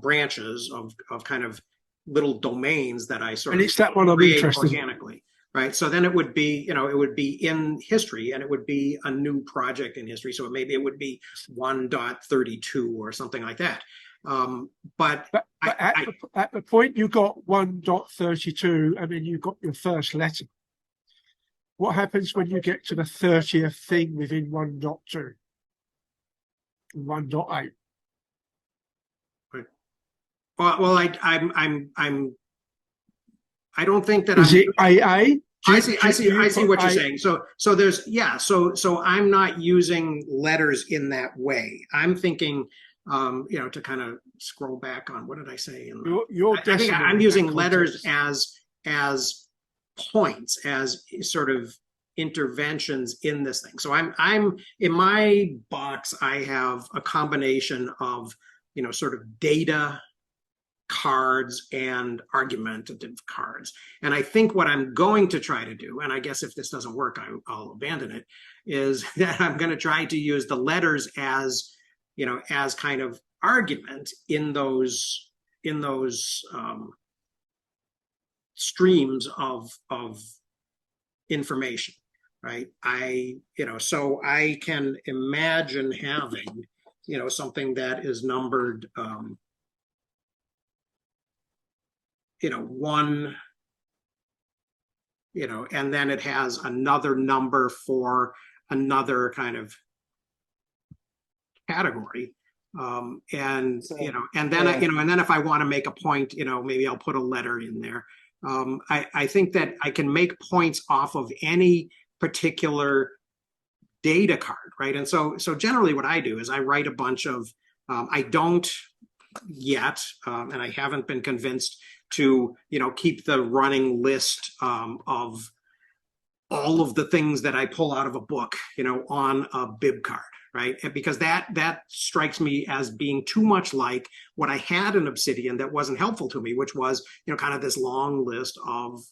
branches of kind of little domains that I sort of it's that one I'm interested organically. Right. So then it would be, it would be in history, and it would be a new project in history. So maybe it would be 1.32 or something like that. But at the point you got 1.32, and then you got your first letter, What happens when you get to the 30th thing within 1.2, 1.8? Well, I don't think that Is it AA? I see what you're saying. So there's, yeah, so I'm not using letters in that way. I'm thinking, to kind of scroll back on, what did I say? I think I'm using letters as points, as sort of interventions in this thing. So I'm in my box, I have a combination of, sort of data cards and argumentative cards. And I think what I'm going to try to do, and I guess if this doesn't work, I'll abandon it, is that I'm going to try to use the letters as, as kind of argument in those streams of information, right? So I can imagine having, something that is numbered, one, and then it has another number for another kind of category. And then if I want to make a point, maybe I'll put a letter in there. I think that I can make points off of any particular data card, right? And so generally what I do is I write a bunch of, I don't yet, and I haven't been convinced to, keep the running list of all of the things that I pull out of a book, on a bib card, right? Because that strikes me as being too much like what I had in Obsidian that wasn't helpful to me, which was, kind of this long list of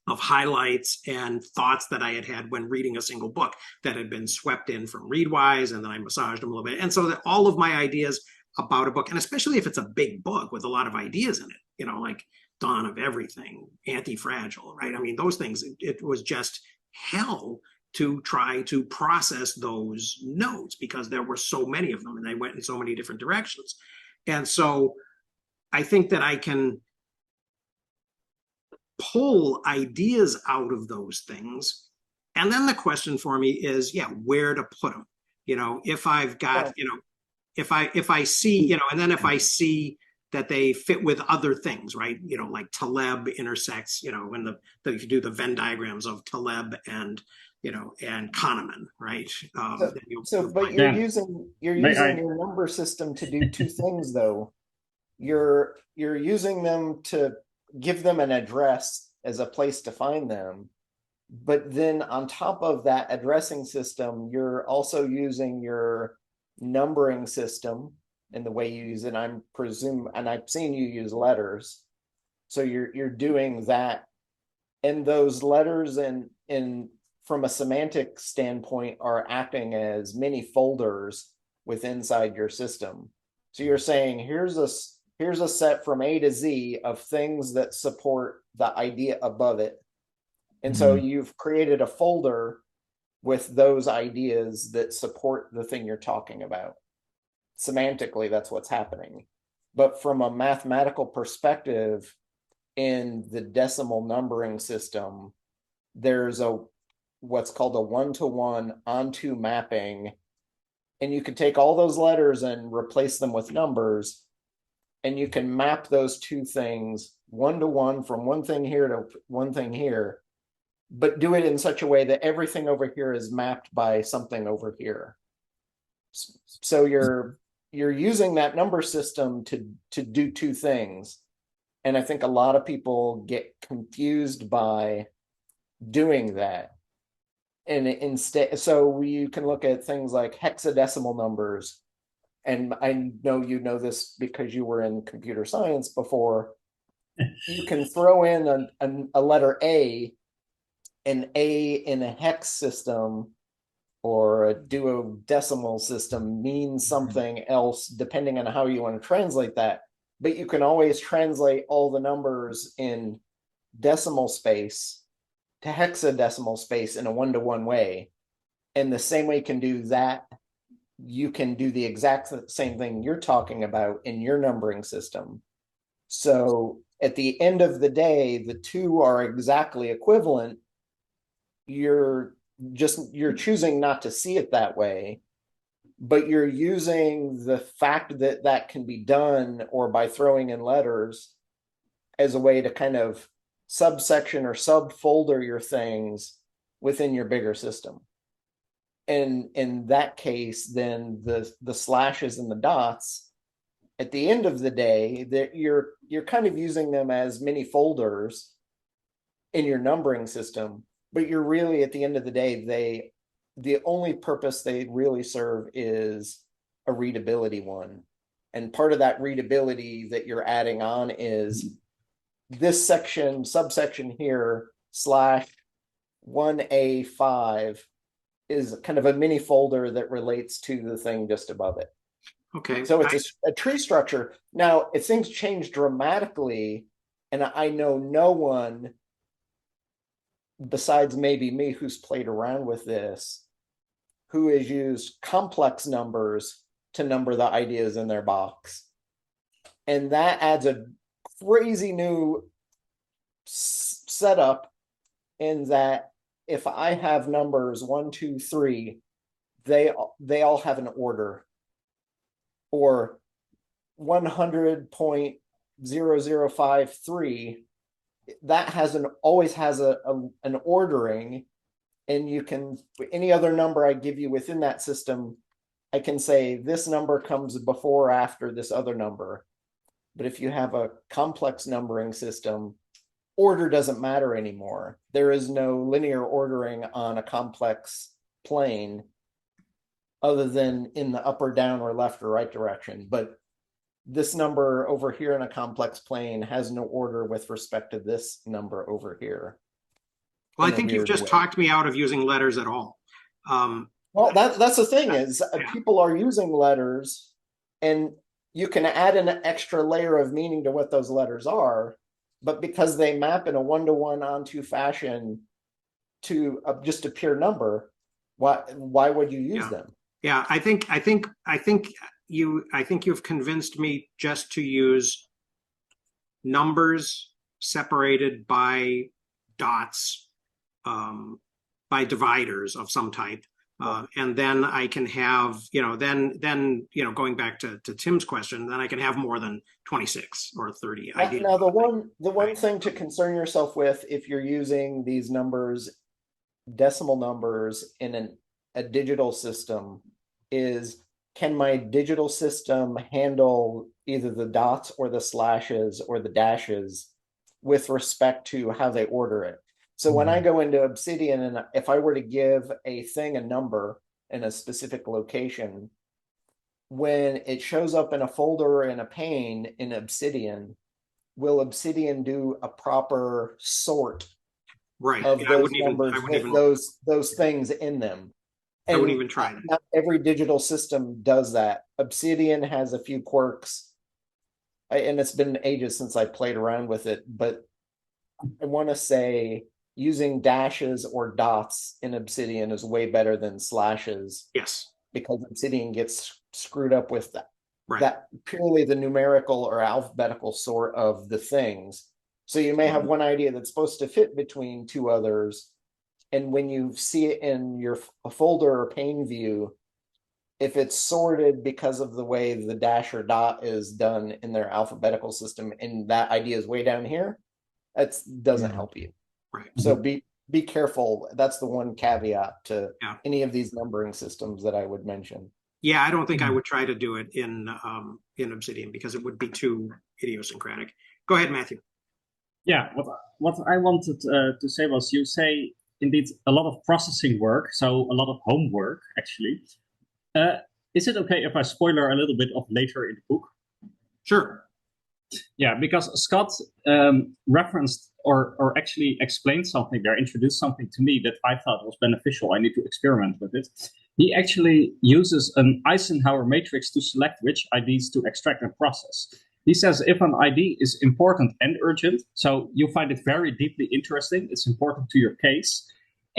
highlights and thoughts that I had when reading a single book that had been swept in from Readwise, and then I massaged them a little bit. And so that all of my ideas about a book, and especially if it's a big book with a lot of ideas in it, like Dawn of Everything, Anti-Fragile, right? I mean, those things, it was just hell to try to process those notes because there were so many of them and they went in so many different directions. And so I think that I can pull ideas out of those things. And then the question for me is, where to put them? If I've got, if I see, and then if I see that they fit with other things, right? Like Taleb intersects, when if you do the Venn diagrams of Taleb and, and Kahneman, right? But you're using your number system to do two things, though. You're using them to give them an address as a place to find them, but then on top of that addressing system, you're also using your numbering system in the way you use it. And I've seen you use letters, so you're doing that, and those letters in from a semantic standpoint are acting as mini folders inside your system. So you're saying here's a set from A to Z of things that support the idea above it, and so you've created a folder with those ideas that support the thing you're talking about. Semantically, that's what's happening. But from a mathematical perspective, in the decimal numbering system, there's what's called a one-to-one onto mapping. And you can take all those letters and replace them with numbers, and you can map those two things one-to-one from one thing here to one thing here, but do it in such a way that everything over here is mapped by something over here. So you're using that number system to do two things. And I think a lot of people get confused by doing that. And instead, so you can look at things like hexadecimal numbers. And I know you know this because you were in computer science before. You can throw in a letter A, an A in a hex system or a duodecimal system means something else depending on how you want to translate that. But you can always translate all the numbers in decimal space to hexadecimal space in a one-to-one way. And the same way you can do that, you can do the exact same thing you're talking about in your numbering system. So at the end of the day, the two are exactly equivalent. you're choosing not to see it that way, but you're using the fact that that can be done, or by throwing in letters, as a way to kind of subsection or subfolder your things within your bigger system. And in that case, then the slashes and the dots, at the end of the day, that you're kind of using them as mini folders in your numbering system, but you're really, at the end of the day, the only purpose they really serve is a readability one. And part of that readability that you're adding on is this subsection here, /1A5, is kind of a mini folder that relates to the thing just above it. Okay. So it's a tree structure. Now, if things change dramatically, and I know no one besides maybe me who's played around with this, who has used complex numbers to number the ideas in their box. And that adds a crazy new setup, in that if I have numbers 1, 2, 3, they all have an order. Or 100.0053, that always has an ordering, and you can, any other number I give you within that system, I can say this number comes before or after this other number. But if you have a complex numbering system, order doesn't matter anymore. There is no linear ordering on a complex plane, other than in the up or down or left or right direction. But this number over here in a complex plane has no order with respect to this number over here. Well, I think you've just talked me out of using letters at all. Well, that's the thing is, people are using letters, and you can add an extra layer of meaning to what those letters are, but because they map in a 1-to-1 onto fashion to just a pure number, why would you use them? Yeah, I think you've convinced me just to use numbers separated by dots, by dividers of some type, and then I can have, going back to Tim's question, then I can have more than 26 or 30 ideas. Now, the one thing to concern yourself with, if you're using these numbers, decimal numbers, in a digital system, is, can my digital system handle either the dots or the slashes or the dashes with respect to how they order it? So when I go into Obsidian, and if I were to give a thing a number in a specific location, when it shows up in a folder or in a pane in Obsidian, will Obsidian do a proper sort of those numbers with those things in them? And I wouldn't even try that. Not every digital system does that. Obsidian has a few quirks, and it's been ages since I played around with it, but I want to say using dashes or dots in Obsidian is way better than slashes. Yes. Because Obsidian gets screwed up with that purely the numerical or alphabetical sort of the things. So you may have one idea that's supposed to fit between two others, and when you see it in your folder or pane view, if it's sorted because of the way the dash or dot is done in their alphabetical system, and that idea is way down here, that doesn't help you. Right. So be careful. That's the one caveat to any of these numbering systems that I would mention. Yeah, I don't think I would try to do it in Obsidian, because it would be too idiosyncratic. Go ahead, Matthew. Yeah, what I wanted to say was, you say indeed a lot of processing work, so a lot of homework actually. Is it okay if I spoiler a little bit of later in the book? Sure. Yeah, because Scott referenced or actually explained something there, introduced something to me that I thought was beneficial. I need to experiment with it. He actually uses an Eisenhower matrix to select which IDs to extract and process. He says if an ID is important and urgent, so you find it very deeply interesting, it's important to your case,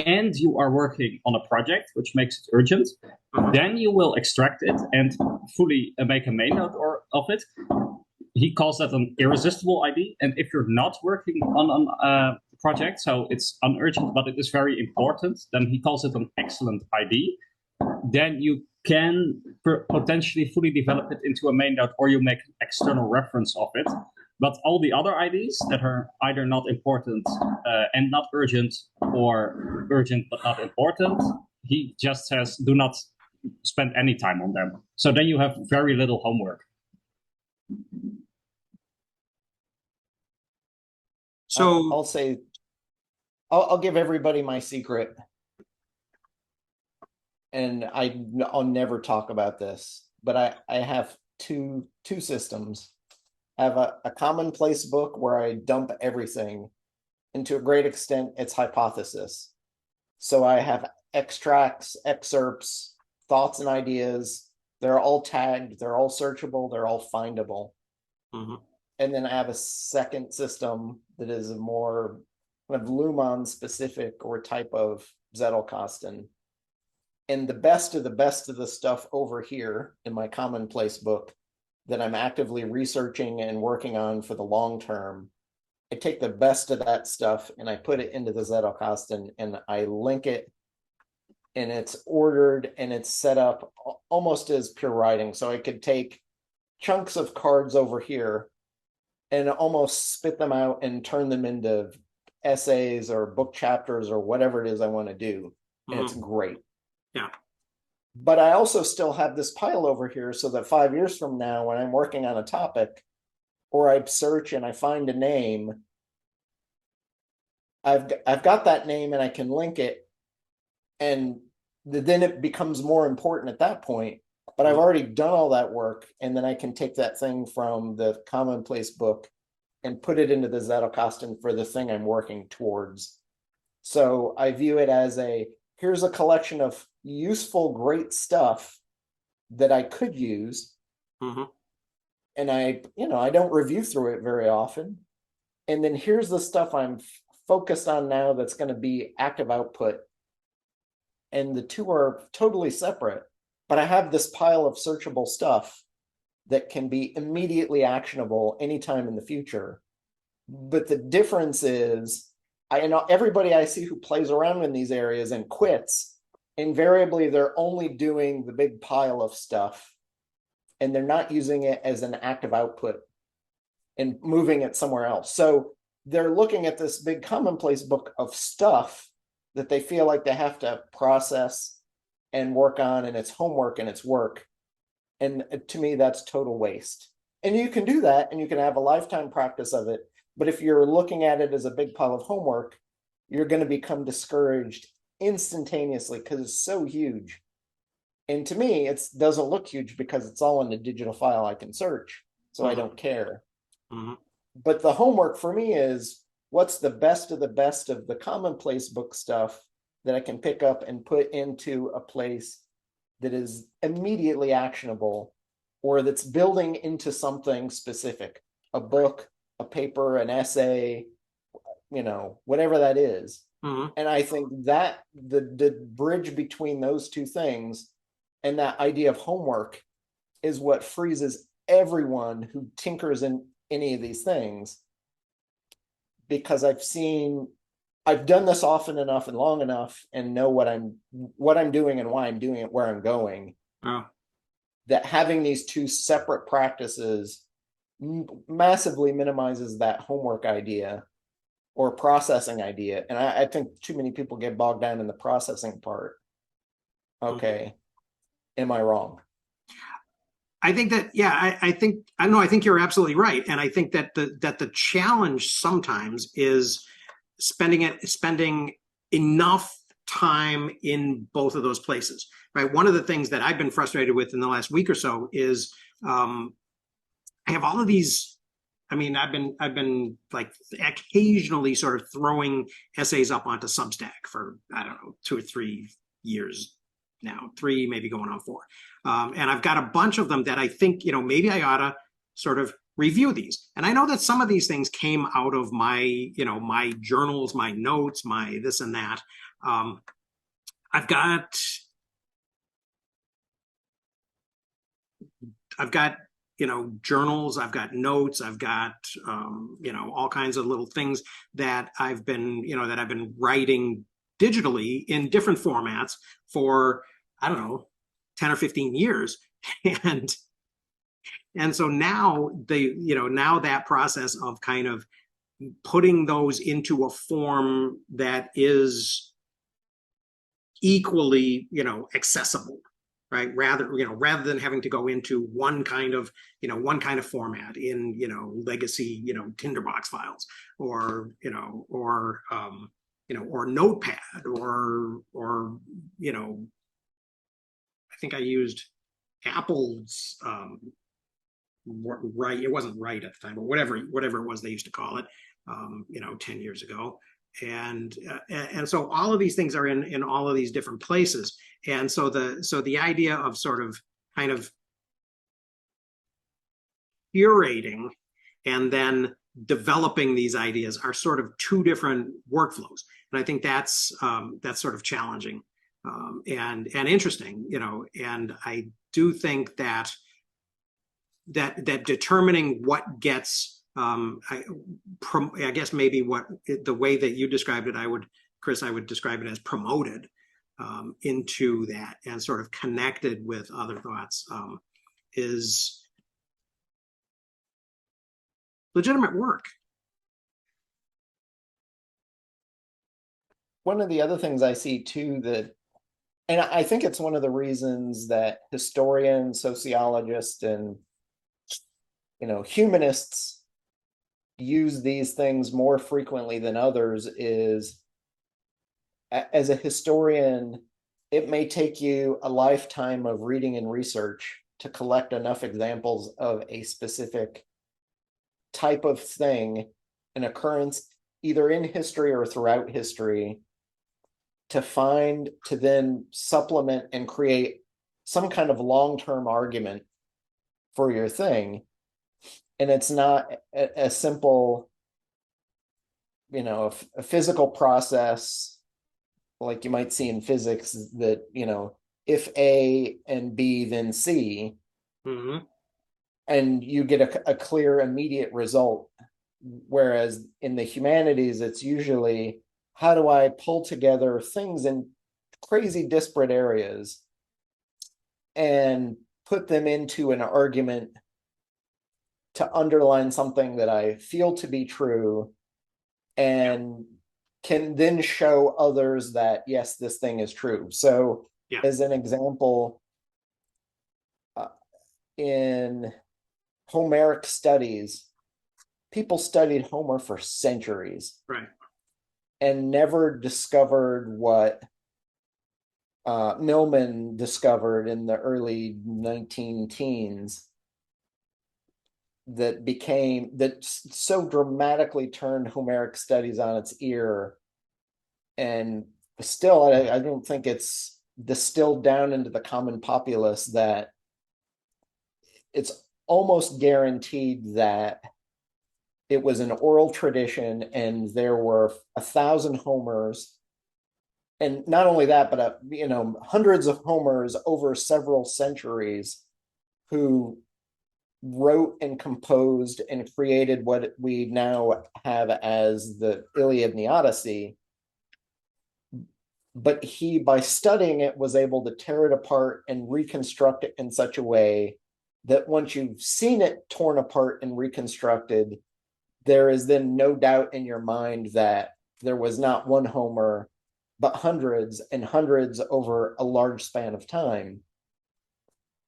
and you are working on a project which makes it urgent, then you will extract it and fully make a main note of it. He calls that an irresistible ID. And if you're not working on a project, so it's unurgent, but it is very important, then he calls it an excellent ID. Then you can potentially fully develop it into a main node, or you make external reference of it. But all the other IDs that are either not important and not urgent, or urgent but not important, he just says do not spend any time on them. So then you have very little homework. So I'll say, I'll give everybody my secret, and I'll never talk about this, but I have two systems. I have a commonplace book where I dump everything, and to a great extent, it's hypothesis. So I have extracts, excerpts, thoughts, and ideas. They're all tagged, they're all searchable, they're all findable. Mm-hmm. And then I have a second system that is a more kind of Luhmann specific or type of Zettelkasten. And the best of the stuff over here in my commonplace book that I'm actively researching and working on for the long term, I take the best of that stuff and I put it into the Zettelkasten and I link it, and it's ordered and it's set up almost as pure writing. So I could take chunks of cards over here and almost spit them out and turn them into essays or book chapters or whatever it is I want to do. And it's great. Yeah. But I also still have this pile over here so that 5 years from now, when I'm working on a topic or I search and I find a name, I've got that name and I can link it, and then it becomes more important at that point. But I've already done all that work, and then I can take that thing from the commonplace book and put it into the Zettelkasten for the thing I'm working towards. So I view it as here's a collection of useful, great stuff that I could use. Mm-hmm. And I don't review through it very often. And then here's the stuff I'm focused on now that's going to be active output. And the two are totally separate, but I have this pile of searchable stuff that can be immediately actionable anytime in the future. But the difference is, I know everybody I see who plays around in these areas and quits, invariably they're only doing the big pile of stuff and they're not using it as an active output and moving it somewhere else. So they're looking at this big commonplace book of stuff that they feel like they have to process and work on, and it's homework and it's work. And to me, that's total waste. And you can do that and you can have a lifetime practice of it. But if you're looking at it as a big pile of homework, you're going to become discouraged instantaneously because it's so huge. And to me, it doesn't look huge because it's all in the digital file I can search. So I don't care. Mm-hmm. But the homework for me is what's the best of the commonplace book stuff that I can pick up and put into a place that is immediately actionable, or that's building into something specific, a book, a paper, an essay, whatever that is. Mm-hmm. And I think that the bridge between those two things and that idea of homework is what freezes everyone who tinkers in any of these things. Because I've done this often enough and long enough and know what I'm doing and why I'm doing it, where I'm going. Oh. That having these two separate practices massively minimizes that homework idea or processing idea. And I think too many people get bogged down in the processing part. Okay. Am I wrong? I think that, yeah, I think you're absolutely right. And I think that the challenge sometimes is spending enough time in both of those places, right? One of the things that I've been frustrated with in the last week or so is I have all of these. I mean, I've been like occasionally sort of throwing essays up onto Substack for, I don't know, 2 or 3 years now, 3, maybe going on 4. And I've got a bunch of them that I think, maybe I ought to sort of review these. And I know that some of these things came out of my, my journals, my notes, my this and that. I've got journals, I've got notes, I've got all kinds of little things that I've been writing digitally in different formats for, I don't know, 10 or 15 years. And so now now that process of kind of putting those into a form that is equally, accessible, right? Rather than having to go into one kind of format in, legacy, tinderbox files, or Notepad, or I think I used Apple's Write. It wasn't Write at the time, but whatever it was they used to call it, 10 years ago. And so all of these things are in all of these different places. And so the idea of sort of kind of curating and then developing these ideas are sort of two different workflows. And I think that's sort of challenging and interesting, and I do think that determining what gets, I guess maybe the way that you described it, Chris, I would describe it as promoted into that and sort of connected with other thoughts, is legitimate work. One of the other things I see too, and I think it's one of the reasons that historians, sociologists, and humanists use these things more frequently than others, is as a historian, it may take you a lifetime of reading and research to collect enough examples of a specific type of thing, an occurrence either in history or throughout history, to then supplement and create some kind of long-term argument for your thing. And it's not a simple, a physical process like you might see in physics that, if A and B, then C, mm-hmm. and you get a clear, immediate result. Whereas in the humanities, it's usually, how do I pull together things in crazy disparate areas and put them into an argument to underline something that I feel to be true, and can then show others that, yes, this thing is true. So as an example, in Homeric studies, people studied Homer for centuries, right, and never discovered what Millman discovered in the early 19-teens that so dramatically turned Homeric studies on its ear. And still, I don't think it's distilled down into the common populace that it's almost guaranteed that it was an oral tradition and there were 1,000 Homers. And not only that, but hundreds of Homers over several centuries who wrote and composed and created what we now have as the Iliad and the Odyssey. But he, by studying it, was able to tear it apart and reconstruct it in such a way that once you've seen it torn apart and reconstructed, there is then no doubt in your mind that there was not one Homer, but hundreds and hundreds over a large span of time.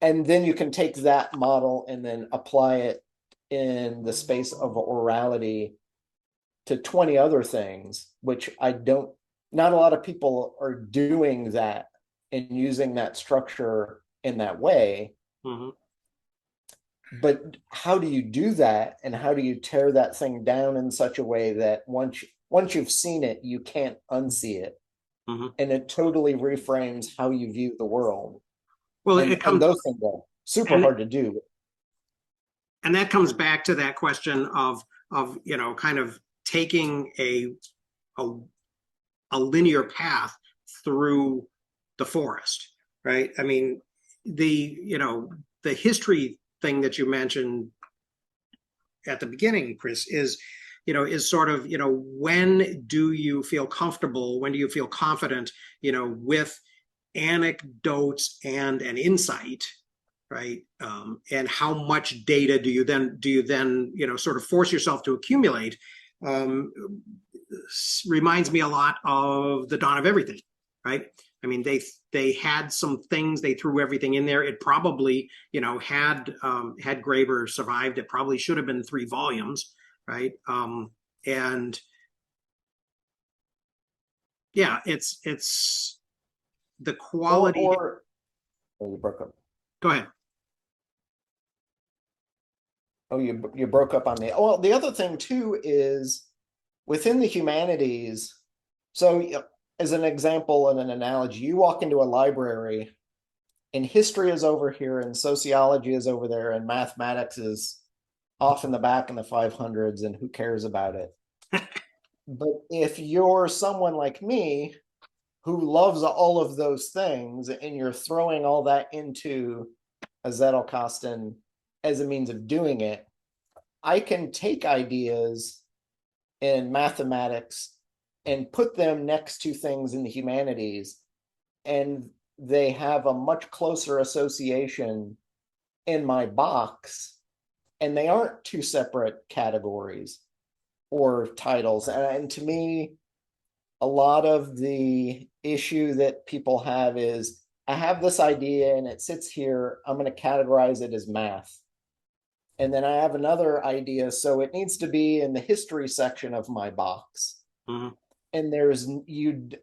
And then you can take that model and then apply it in the space of orality to 20 other things, which not a lot of people are doing that and using that structure in that way. Mm-hmm. But how do you do that? And how do you tear that thing down in such a way that once you've seen it, you can't unsee it? Mm-hmm. And it totally reframes how you view the world. Well, and those things are super hard to do. And that comes back to that question of kind of taking a linear path through the forest, right? I mean, the history thing that you mentioned at the beginning, Chris, is sort of, when do you feel comfortable, when do you feel confident, with anecdotes and an insight, right? And how much data do you then sort of force yourself to accumulate? Reminds me a lot of the dawn of everything, right? I mean, they had some things, they threw everything in there. It probably, had Graeber survived, it probably should have been 3 volumes, right? And yeah, it's the quality. Oh, you broke up. Go ahead. Oh, you broke up on me. Well, the other thing too is within the humanities. So, as an example and an analogy, you walk into a library, and history is over here, and sociology is over there, and mathematics is off in the back in the 500s, and who cares about it? But if you're someone like me who loves all of those things, and you're throwing all that into a Zettelkasten as a means of doing it, I can take ideas in mathematics and put them next to things in the humanities, and they have a much closer association in my box, and they aren't 2 separate categories or titles. And to me, a lot of the issue that people have is, I have this idea and it sits here, I'm going to categorize it as math. And then I have another idea, so it needs to be in the history section of my box. Mm-hmm. And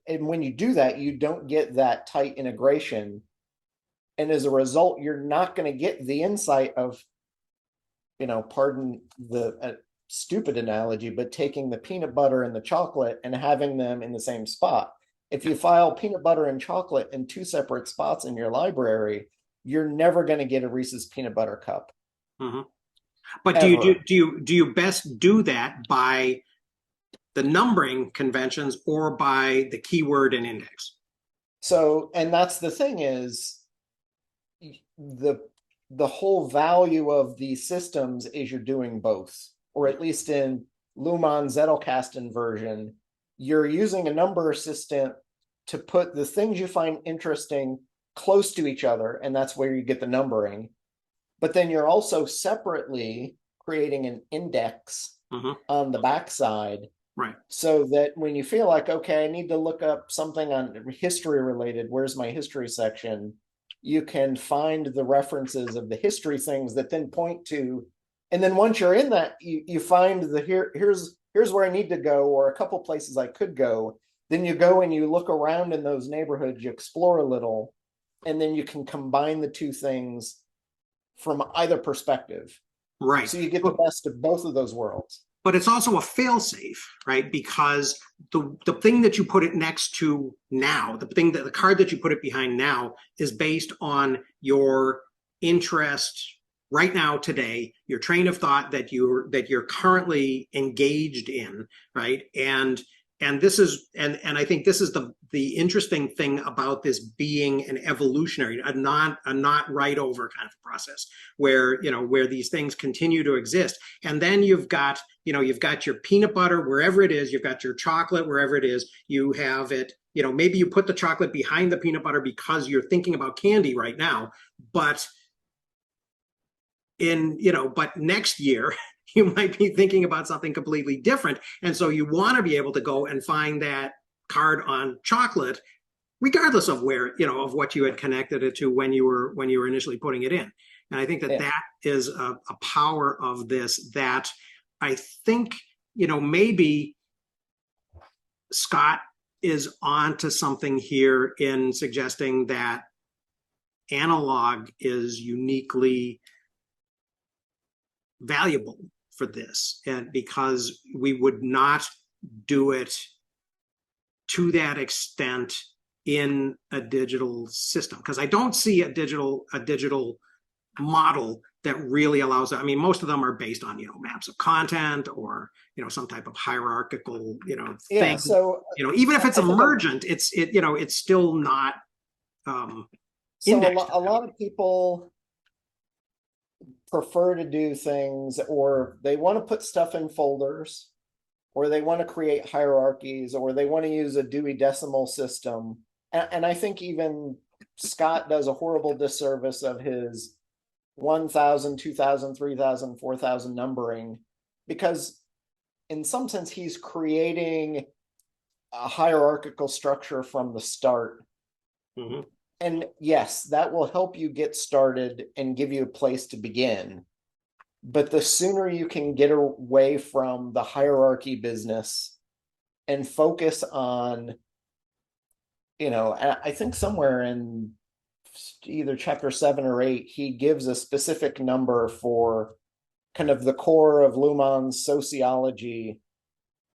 and when you do that, you don't get that tight integration. And as a result, you're not going to get the insight of, pardon the stupid analogy, but taking the peanut butter and the chocolate and having them in the same spot. If you file peanut butter and chocolate in 2 separate spots in your library, you're never going to get a Reese's peanut butter cup. Mm-hmm. But do you best do that by the numbering conventions or by the keyword and index? So, and that's the thing is, the whole value of these systems is you're doing both, or at least in Luhmann's Zettelkasten version, you're using a number system to put the things you find interesting close to each other, and that's where you get the numbering. But then you're also separately creating an index on the backside. Right. So that when you feel like, okay, I need to look up something on history related, where's my history section? You can find the references of the history things that then point to, and then once you're in that, you find here's where I need to go, or a couple places I could go. Then you go and you look around in those neighborhoods, you explore a little, and then you can combine the 2 things from either perspective. Right. So you get the best of both of those worlds. But it's also a fail-safe, right? Because the thing that you put it next to now, the card that you put it behind now, is based on your interest right now, today, your train of thought that you're currently engaged in, right? And this is, and I think this is the interesting thing about this being an evolutionary, a not right over kind of process, where these things continue to exist. And then you've got your peanut butter wherever it is, you've got your chocolate wherever it is, you have it, maybe you put the chocolate behind the peanut butter because you're thinking about candy right now, but but next year you might be thinking about something completely different. And so you want to be able to go and find that card on chocolate, regardless of where, of what you had connected it to when you were initially putting it in. And I think that is a power of this that I think, maybe Scott is onto something here in suggesting that analog is uniquely valuable for this, and because we would not do it to that extent in a digital system, because I don't see a digital model that really allows it. I mean, most of them are based on maps of content or some type of hierarchical thing. So even if it's emergent, it's still not so a lot of people prefer to do things, or they want to put stuff in folders, or they want to create hierarchies, or they want to use a Dewey Decimal System. And I think even Scott does a horrible disservice of his 1,000, 2,000, 3,000, 4,000 numbering, because in some sense he's creating a hierarchical structure from the start. Mm-hmm. And yes, that will help you get started and give you a place to begin. But the sooner you can get away from the hierarchy business and focus on, I think somewhere in either chapter 7 or 8, he gives a specific number for kind of the core of Luhmann's sociology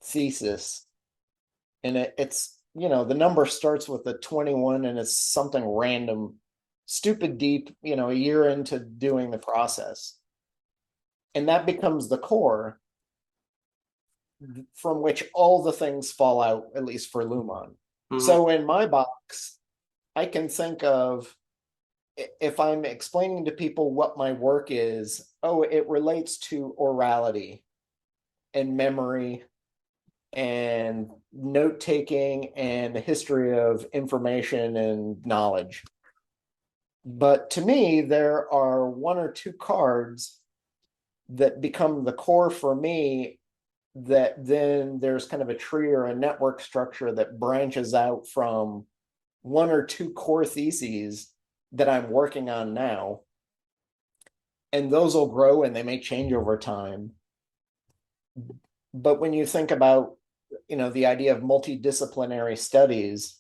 thesis. And it's, the number starts with a 21 and it's something random, stupid deep, a year into doing the process. And that becomes the core from which all the things fall out, at least for Luhmann. Mm-hmm. So in my box, I can think of, if I'm explaining to people what my work is, it relates to orality and memory and note-taking and the history of information and knowledge. But to me, there are one or two cards that become the core for me, that then there's kind of a tree or a network structure that branches out from one or two core theses that I'm working on now. And those will grow and they may change over time. But when you think about, the idea of multidisciplinary studies,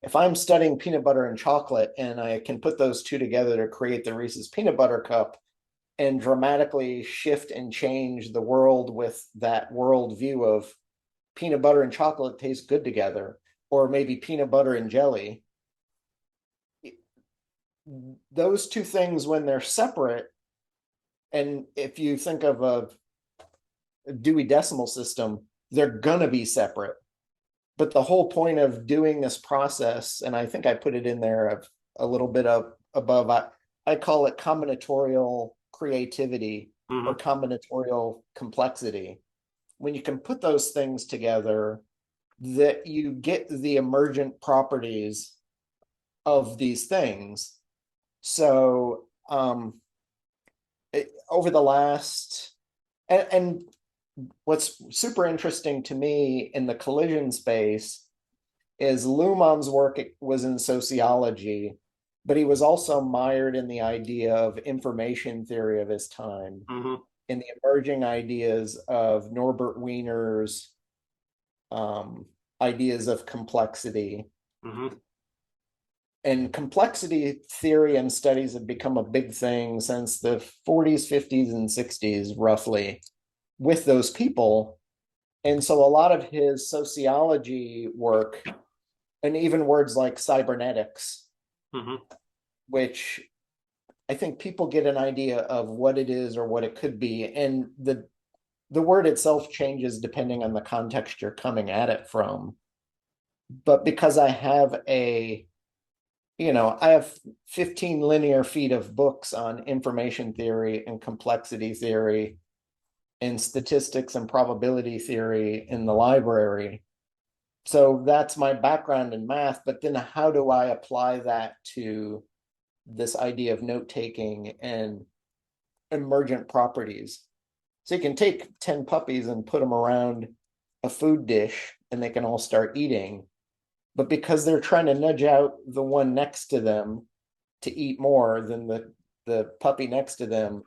if I'm studying peanut butter and chocolate and I can put those two together to create the Reese's Peanut Butter Cup and dramatically shift and change the world with that worldview of peanut butter and chocolate taste good together, or maybe peanut butter and jelly, those two things, when they're separate, and if you think of a Dewey Decimal System, they're gonna be separate. But the whole point of doing this process, and I think I put it in there of a little bit of above, I call it combinatorial creativity, mm-hmm. or combinatorial complexity. When you can put those things together, that you get the emergent properties of these things. So over the last, and what's super interesting to me in the collision space is Luhmann's work was in sociology, but he was also mired in the idea of information theory of his time, mm-hmm. in the emerging ideas of Norbert Wiener's ideas of complexity. Mm-hmm. And complexity theory and studies have become a big thing since the 40s, 50s, and 60s, roughly, with those people. And so a lot of his sociology work, and even words like cybernetics, mm-hmm. which I think people get an idea of what it is or what it could be. And the word itself changes depending on the context you're coming at it from. But because I have I have 15 linear feet of books on information theory and complexity theory and statistics and probability theory in the library. So that's my background in math, but then how do I apply that to this idea of note-taking and emergent properties? So you can take 10 puppies and put them around a food dish and they can all start eating. But because they're trying to nudge out the one next to them to eat more than the puppy next to them,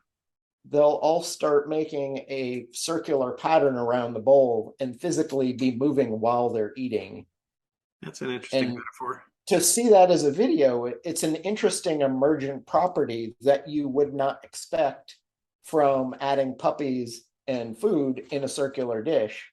they'll all start making a circular pattern around the bowl and physically be moving while they're eating. That's an interesting metaphor. To see that as a video, it's an interesting emergent property that you would not expect from adding puppies and food in a circular dish.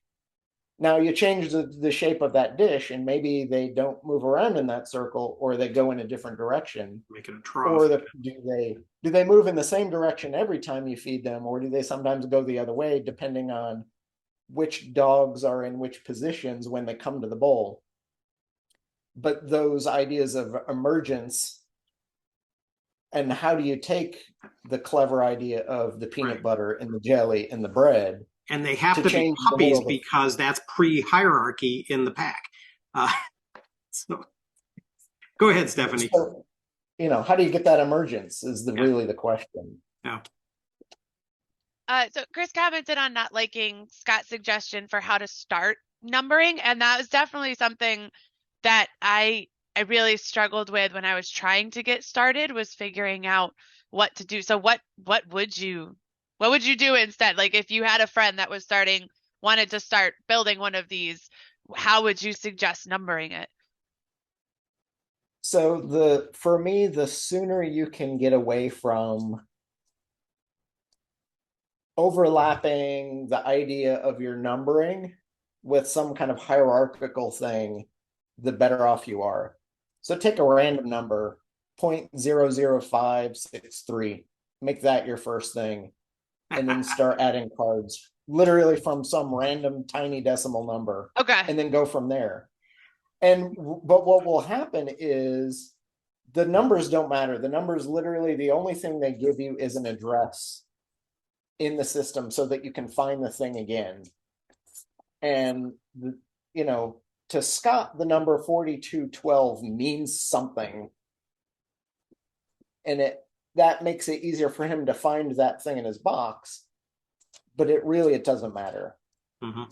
Now you change the shape of that dish and maybe they don't move around in that circle, or they go in a different direction. Make it a trough. Or do they move in the same direction every time you feed them, or do they sometimes go the other way depending on which dogs are in which positions when they come to the bowl? But those ideas of emergence and how do you take the clever idea of the peanut Right. butter and the jelly and the bread? And they have To to be change the puppies world of- because that's pre-hierarchy in the pack. So go ahead, Stephanie. So, how do you get that emergence is really the question. Yeah. So Chris commented on not liking Scott's suggestion for how to start numbering, and that was definitely something that I really struggled with when I was trying to get started, was figuring out what to do. So what would you do instead? Like if you had a friend that was wanted to start building one of these, how would you suggest numbering it? So for me, the sooner you can get away from overlapping the idea of your numbering with some kind of hierarchical thing, the better off you are. So take a random number, 0.00563, make that your first thing, and then start adding cards, literally from some random tiny decimal number. Okay. And then go from there. But what will happen is the numbers don't matter. The numbers, literally, the only thing they give you is an address in the system so that you can find the thing again. And, to Scott, the number 4212 means something. And that makes it easier for him to find that thing in his box. But it doesn't matter. Mm-hmm.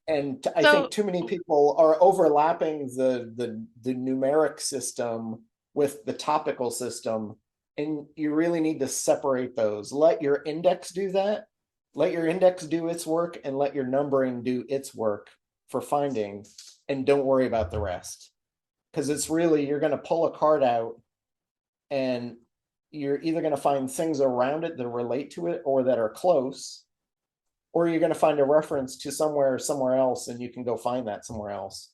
And I think too many people are overlapping the numeric system with the topical system, and you really need to separate those. Let your index do that. Let your index do its work, and let your numbering do its work for finding, and don't worry about the rest. Because you're going to pull a card out, and you're either going to find things around it that relate to it or that are close, or you're going to find a reference to somewhere else, and you can go find that somewhere else.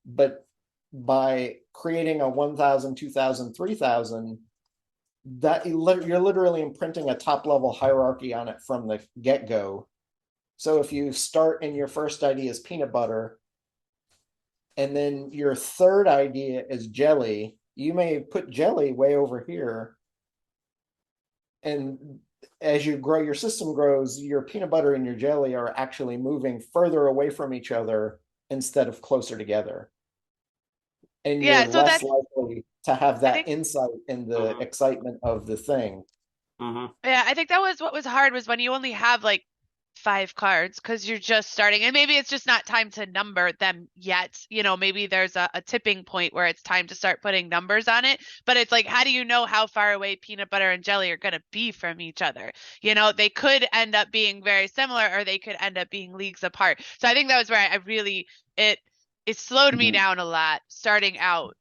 But by creating a 1,000, 2,000, 3,000, that you're literally imprinting a top level hierarchy on it from the get-go. So if you start and your first idea is peanut butter, and then your third idea is jelly, you may put jelly way over here. And as you grow, your system grows, your peanut butter and your jelly are actually moving further away from each other instead of closer together. And you're less likely to have that insight and the excitement of the thing. Mm-hmm. Yeah, I think that was what was hard, was when you only have like 5 cards because you're just starting, and maybe it's just not time to number them yet. Maybe there's a tipping point where it's time to start putting numbers on it. But it's like, how do you know how far away peanut butter and jelly are going to be from each other? They could end up being very similar, or they could end up being leagues apart. So I think that was where I really, it slowed me down a lot starting out.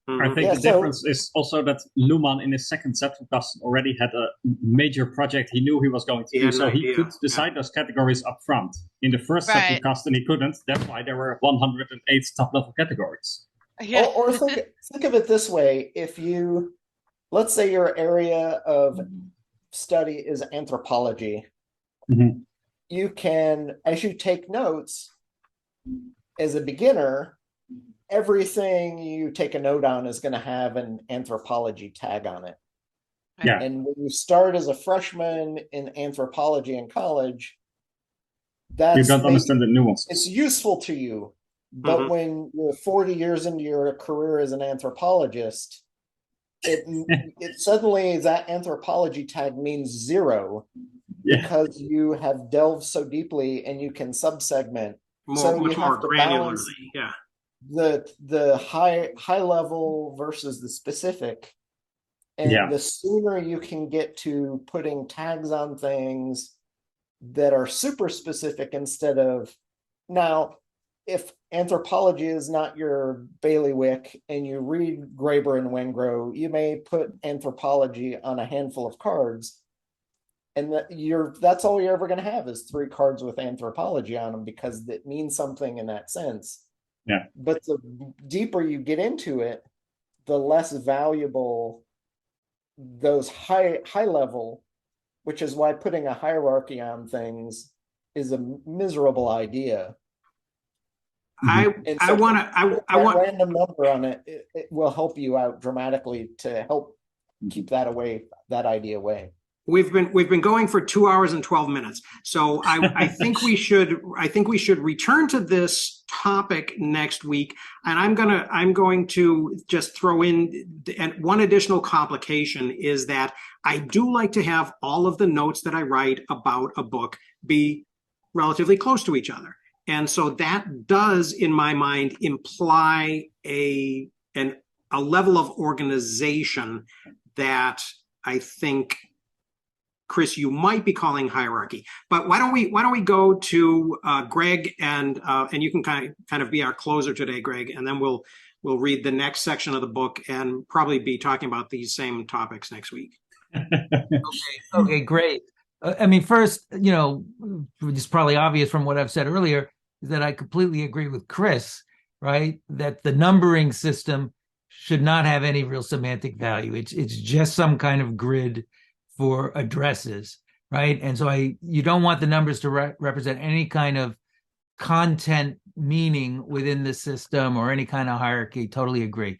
I think the difference is also that Luhmann in his second Zettelkasten already had a major project he knew he was going to do, so he could decide those categories up front. In the first Zettelkasten he couldn't, that's why there were 108 top-level categories. Yeah. Or think of it this way, let's say your area of study is anthropology, you can, as you take notes, as a beginner, everything you take a note on is going to have an anthropology tag on it. Yeah. And when you start as a freshman in anthropology in college, you don't understand the nuances. It's useful to you. But when you're 40 years into your career as an anthropologist, it suddenly, that anthropology tag means 0 because you have delved so deeply and you can subsegment. Much more granularly. Yeah. The high level versus the specific, and the sooner you can get to putting tags on things that are super specific instead of, now if anthropology is not your bailiwick and you read Graeber and Wengrow, you may put anthropology on a handful of cards, and that's all you're ever going to have is 3 cards with anthropology on them because it means something in that sense. Yeah. But the deeper you get into it, the less valuable those high level, which is why putting a hierarchy on things is a miserable idea. I want random number on it will help you out dramatically to help keep that away, that idea away. We've been going for 2 hours and 12 minutes. So I think we should return to this topic next week. And I'm going to just throw in, and one additional complication is that I do like to have all of the notes that I write about a book be relatively close to each other. And so that does, in my mind, imply a level of organization that I think, Chris, you might be calling hierarchy. But why don't we go to Greg, and you can kind of be our closer today, Greg, and then we'll read the next section of the book and probably be talking about these same topics next week. Okay, great. I mean, first, it's probably obvious from what I've said earlier, is that I completely agree with Chris, right? That the numbering system should not have any real semantic value. It's just some kind of grid for addresses, right? And so you don't want the numbers to represent any kind of content meaning within the system or any kind of hierarchy. Totally agree.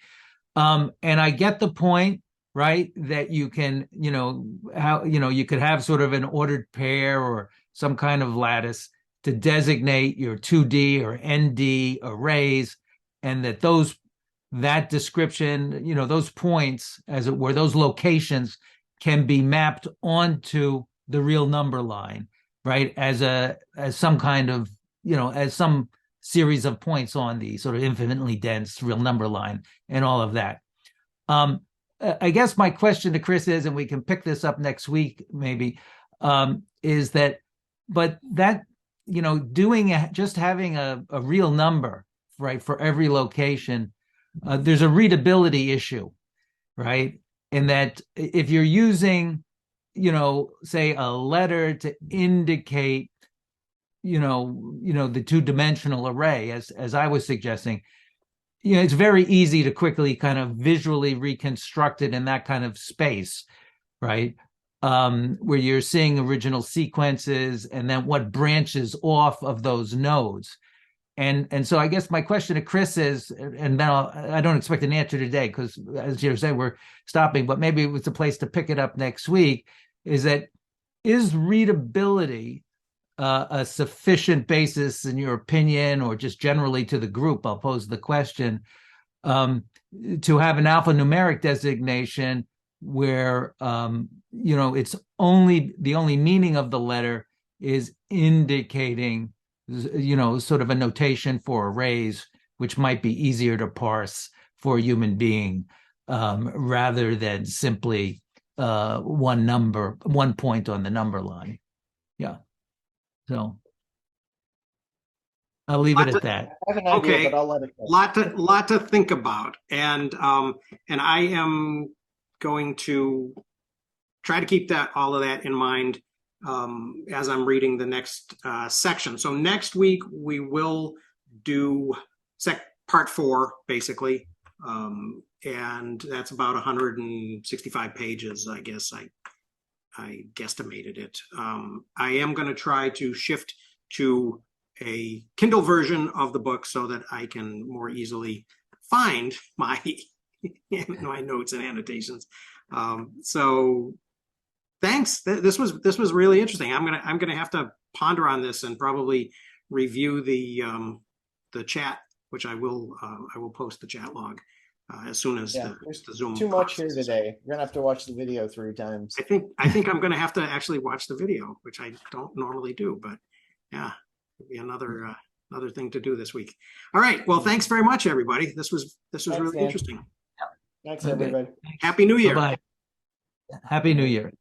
And I get the point, right? That you can, you could have sort of an ordered pair or some kind of lattice to designate your 2D or ND arrays, and that description, those points, as it were, those locations can be mapped onto the real number line, right? As some kind of, as some series of points on the sort of infinitely dense real number line and all of that. I guess my question to Chris is, and we can pick this up next week maybe, is that, but that, just having a real number, right, for every location, there's a readability issue, right? In that if you're using, say a letter to indicate, the two-dimensional array, as I was suggesting, it's very easy to quickly kind of visually reconstruct it in that kind of space, right? Where you're seeing original sequences and then what branches off of those nodes. And so I guess my question to Chris is, and now I don't expect an answer today because, as you said, we're stopping, but maybe it's a place to pick it up next week, is readability a sufficient basis, in your opinion, or just generally to the group? I'll pose the question, to have an alphanumeric designation where, it's the only meaning of the letter is indicating, sort of a notation for arrays, which might be easier to parse for a human being, rather than simply one point on the number line. Yeah. So I'll leave it at that. I have an idea, Okay. but I'll let it go. Lot to think about, and I am going to try to keep all of that in mind as I'm reading the next section. So next week we will do part 4, basically, and that's about 165 pages, I guess. I guesstimated it. I am going to try to shift to a Kindle version of the book so that I can more easily find my notes and annotations. So thanks. This was really interesting. I'm gonna have to ponder on this and probably review the chat, which I will post the chat log as soon as the Zoom. Too much here today. You're gonna have to watch the video 3 times. I think I'm gonna have to actually watch the video, which I don't normally do, but yeah, it'll be another thing to do this week. All right. Well, thanks very much, everybody. This was really interesting. Thanks, everybody. Happy New Year. Bye-bye. Happy New Year.